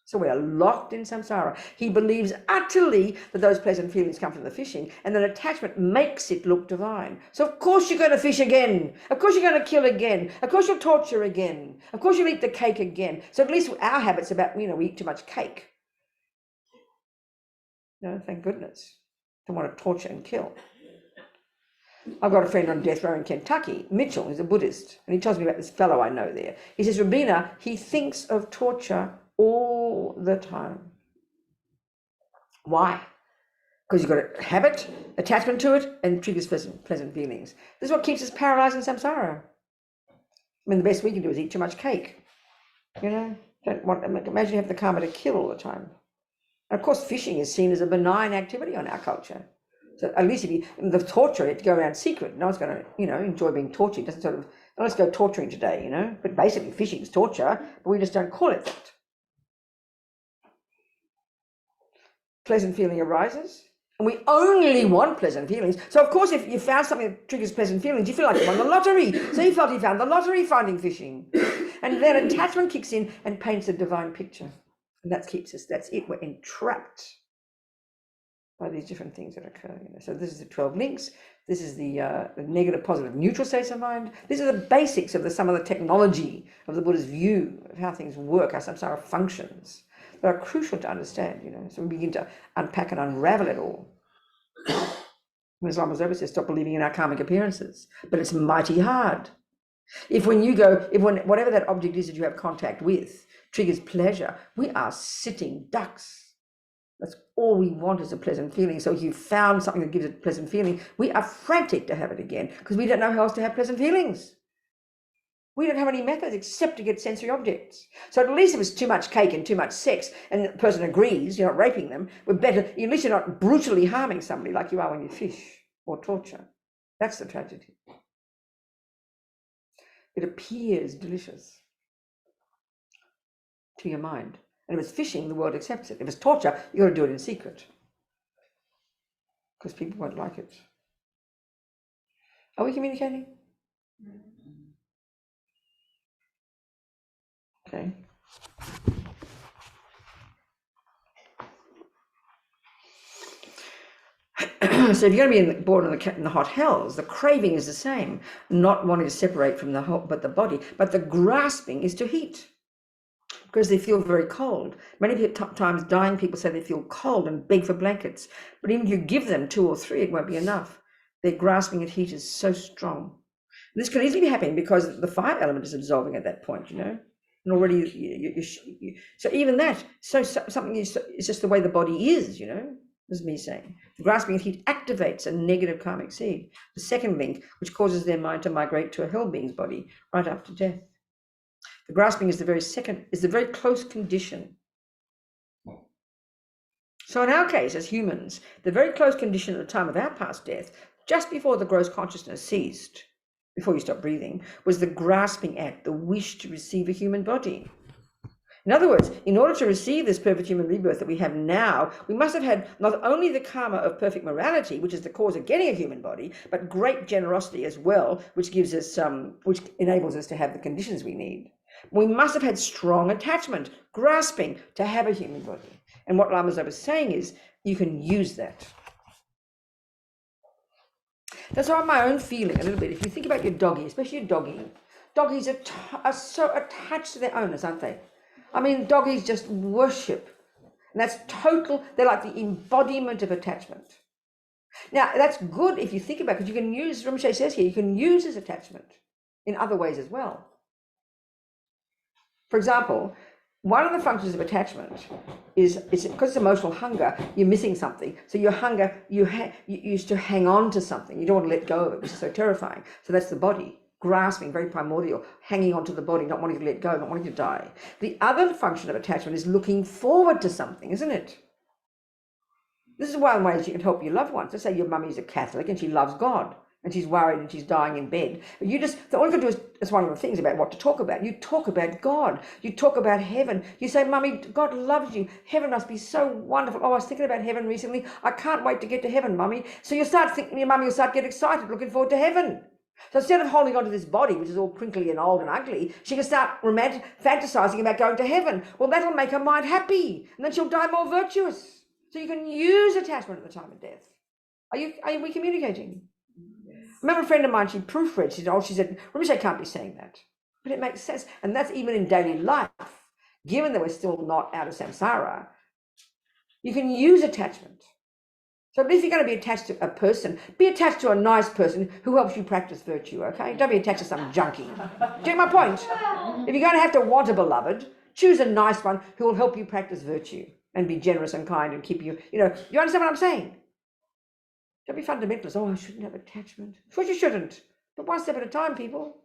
So we are locked in samsara. He believes utterly that those pleasant feelings come from the fishing, and that attachment makes it look divine. So of course you're going to fish again. Of course you're going to kill again. Of course you'll torture again. Of course you'll eat the cake again. So at least our habit's about, we eat too much cake. Thank goodness. Don't want to torture and kill. I've got a friend on death row in Kentucky, Mitchell, who's a Buddhist, and he tells me about this fellow I know there. He says, Robina, he thinks of torture all the time. Why? Because you've got a habit, attachment to it, and triggers pleasant feelings. This is what keeps us paralyzed in samsara. The best we can do is eat too mumuch cake. Imagine you have the karma to kill all the time. And of course, fishing is seen as a benign activity on our culture. So at least the torture, it to go around secret. No one's going to, enjoy being tortured. It doesn't let's go torturing today, But basically, fishing is torture, but we just don't call it that. Pleasant feeling arises, and we only want pleasant feelings. So of course, if you found something that triggers pleasant feelings, you feel like you won the lottery. So he felt he found the lottery finding fishing. And then attachment kicks in and paints a divine picture. And that's it. We're entrapped by these different things that occur. So this is the 12 links. This is the negative, positive, neutral states of mind. These are the basics of some of the technology of the Buddha's view of how things work, how samsara functions. That are crucial to understand, So we begin to unpack and unravel it all. Islam was over says, stop believing in our karmic appearances, but it's mighty hard. Whatever that object is that you have contact with triggers pleasure, we are sitting ducks. That's all we want is a pleasant feeling. So if you found something that gives it a pleasant feeling, we are frantic to have it again because we don't know how else to have pleasant feelings. We don't have any methods except to get sensory objects. So at least if it's too much cake and too much sex and the person agrees, you're not raping them, we're better, at least you're not brutally harming somebody like you are when you fish or torture. That's the tragedy. It appears delicious to your mind. And if it's fishing, the world accepts it. If it's torture, you've got to do it in secret because people won't like it. Are we communicating? Okay. So if you're going to be born in the hot hells, the craving is the same, not wanting to separate from the body, but the grasping is to heat because they feel very cold. Many times dying people say they feel cold and beg for blankets, but even if you give them 2 or 3, it won't be enough. Their grasping at heat is so strong. This can easily be happening because the fire element is dissolving at that point, And already, so even that, something is just the way the body is, This is me saying. The grasping of heat activates a negative karmic seed. The second link, which causes their mind to migrate to a hell being's body right after death. The grasping is the very close condition. So in our case, as humans, the very close condition at the time of our past death, just before the gross consciousness ceased, before you stop breathing, was the grasping at the wish to receive a human body. In other words, in order to receive this perfect human rebirth that we have now, we must have had not only the karma of perfect morality, which is the cause of getting a human body, but great generosity as well, which gives us which enables us to have the conditions we need. We must have had strong attachment, grasping to have a human body. And what Lama Zopa is saying is, you can use that. That's why my own feeling a little bit. If you think about your doggy, especially your doggy, doggies are so attached to their owners, aren't they? I mean, doggies just worship. And that's total, they're like the embodiment of attachment. Now, that's good if you think about it, because you can use, Rinpoche says here, you can use this attachment in other ways as well. For example, one of the functions of attachment is because it's emotional hunger, you're missing something. So your hunger, you used to hang on to something. You don't want to let go of it, which is so terrifying. So that's the body, grasping, very primordial, hanging on to the body, not wanting to let go, not wanting to die. The other function of attachment is looking forward to something, isn't it? This is one way you can help your loved ones. Let's say your mummy's a Catholic and she loves God and she's worried and she's dying in bed. But all you can do is, it's one of the things about what to talk about. You talk about God. You talk about heaven. You say, Mummy, God loves you. Heaven must be so wonderful. Oh, I was thinking about heaven recently. I can't wait to get to heaven, Mummy. So you start thinking, your mummy will start getting excited, looking forward to heaven. So instead of holding on to this body, which is all crinkly and old and ugly, she can start fantasizing about going to heaven. Well, that'll make her mind happy. And then she'll die more virtuous. So you can use attachment at the time of death. Are we communicating? Yes. I remember a friend of mine, she proofread, she said, Rinpoche can't be saying that. But it makes sense. And that's even in daily life. Given that we're still not out of samsara, you can use attachment. So if you're going to be attached to a person, be attached to a nice person who helps you practice virtue, okay? Don't be attached to some junkie. Do you get my point? If you're going to have to want a beloved, choose a nice one who will help you practice virtue and be generous and kind and keep you, you understand what I'm saying? Don't be fundamentalist. Oh, I shouldn't have attachment. Of course you shouldn't. But one step at a time, people.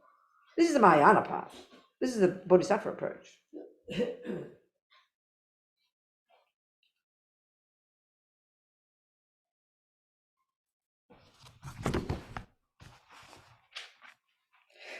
This is the Mahayana path. This is the Bodhisattva approach.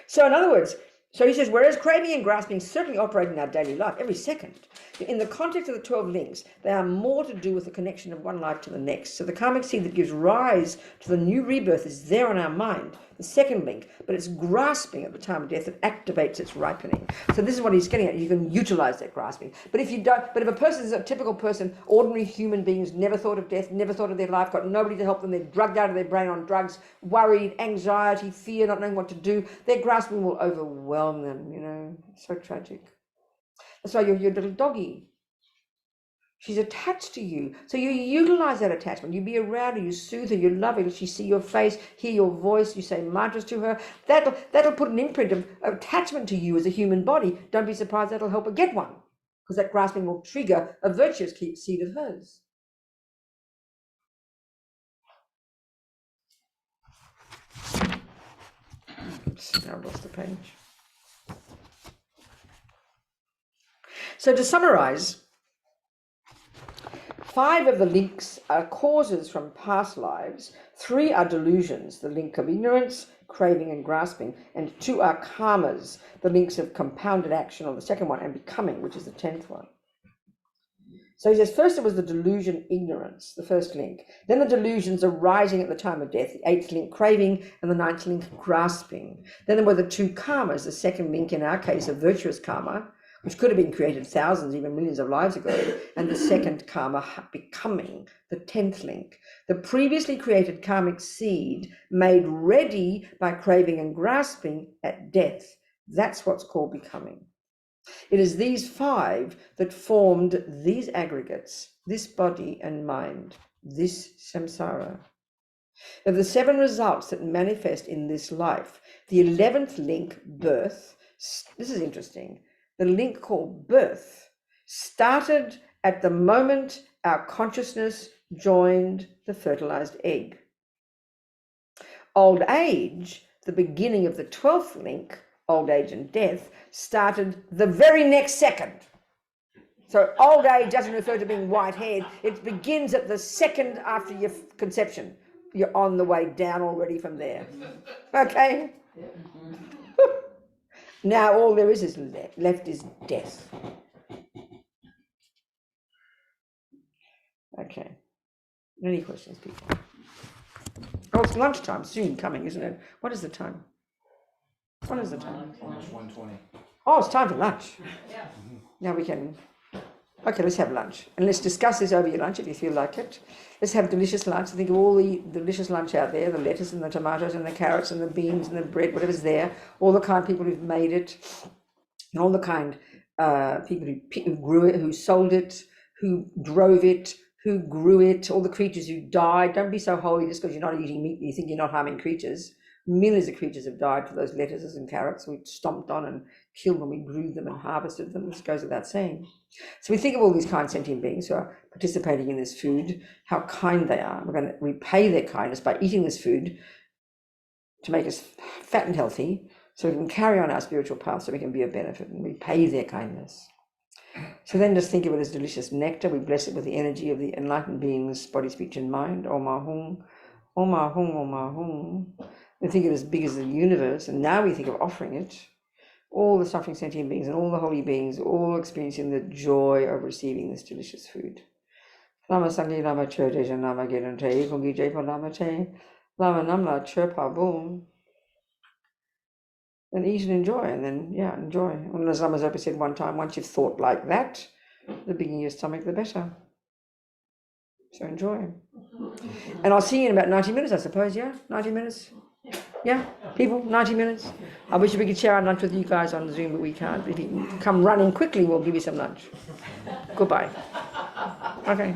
So in other words, so he says, whereas craving and grasping certainly operate in our daily life every second, in the context of the 12 links, they are more to do with the connection of one life to the next. So the karmic seed that gives rise to the new rebirth is there on our mind, the second link, but it's grasping at the time of death that activates its ripening. So this is what he's getting at. You can utilize that grasping. But if a person is a typical person, ordinary human beings, never thought of death, never thought of their life, got nobody to help them, they're drugged out of their brain on drugs, worried, anxiety, fear, not knowing what to do, their grasping will overwhelm them, It's so tragic. That's why your little doggy, she's attached to you. So you utilize that attachment. You be around her, you soothe her, you love her. She see your face, hear your voice, you say mantras to her. That'll put an imprint of attachment to you as a human body. Don't be surprised that'll help her get one, because that grasping will trigger a virtuous seed of hers. Oops, now I've lost the page. So to summarize, 5 of the links are causes from past lives, 3 are delusions, the link of ignorance, craving and grasping, and 2 are karmas, the links of compounded action on the second one, and becoming, which is the 10th one. So he says, first it was the delusion ignorance, the first link. Then the delusions arising at the time of death, the 8th link craving, and the 9th link grasping. Then there were the 2 karmas, the second link in our case of virtuous karma, which could have been created thousands, even millions of lives ago, and the second karma becoming, the 10th link. The previously created karmic seed made ready by craving and grasping at death. That's what's called becoming. It is these 5 that formed these aggregates, this body and mind, this samsara. Of the 7 results that manifest in this life, the 11th link, birth, this is interesting. The link called birth started at the moment our consciousness joined the fertilized egg. Old age, the beginning of the 12th link, old age and death, started the very next second. So old age doesn't refer to being white-haired. It begins at the second after your conception. You're on the way down already from there. Okay? Now all there is left is death. Okay. Any questions, people? Oh, it's lunchtime soon coming, isn't it? What is the time? What is the time? Almost 1:20. Oh, it's time for lunch. Now we can, okay, let's have lunch. And let's discuss this over your lunch if you feel like it. Let's have delicious lunch. Think of all the delicious lunch out there, the lettuce and the tomatoes and the carrots and the beans and the bread, whatever's there, all the kind people who've made it, and all the kind people who grew it, who sold it, who drove it, who grew it, all the creatures who died. Don't be so holy just because you're not eating meat and you think you're not harming creatures. Millions of creatures have died for those lettuces and carrots we stomped on and killed when we grew them and harvested them. This goes without saying. So we think of all these kind sentient beings who are participating in this food, how kind they are. We're going to repay their kindness by eating this food to make us fat and healthy, so we can carry on our spiritual path, so we can be of benefit and repay their kindness. So then just think of it as delicious nectar. We bless it with the energy of the enlightened beings, body, speech, and mind. Om Ahung, Om Ahung, Om Ahung. We think of it as big as the universe, and now we think of offering it. All the suffering sentient beings and all the holy beings, all experiencing the joy of receiving this delicious food. Lama Sangye Lama Che Dejan Lama Gedan Te, Kungi Jepa Lama Te, Lama Namla Chirpa Boom. And eat and enjoy, and then, yeah, enjoy. And as Lama Zopa said one time, once you've thought like that, the bigger your stomach, the better. So enjoy. And I'll see you in about 90 minutes, I suppose, yeah? 90 minutes? Yeah, people, 90 minutes. I wish we could share our lunch with you guys on Zoom, but we can't. If you come running quickly, we'll give you some lunch. Goodbye. Okay.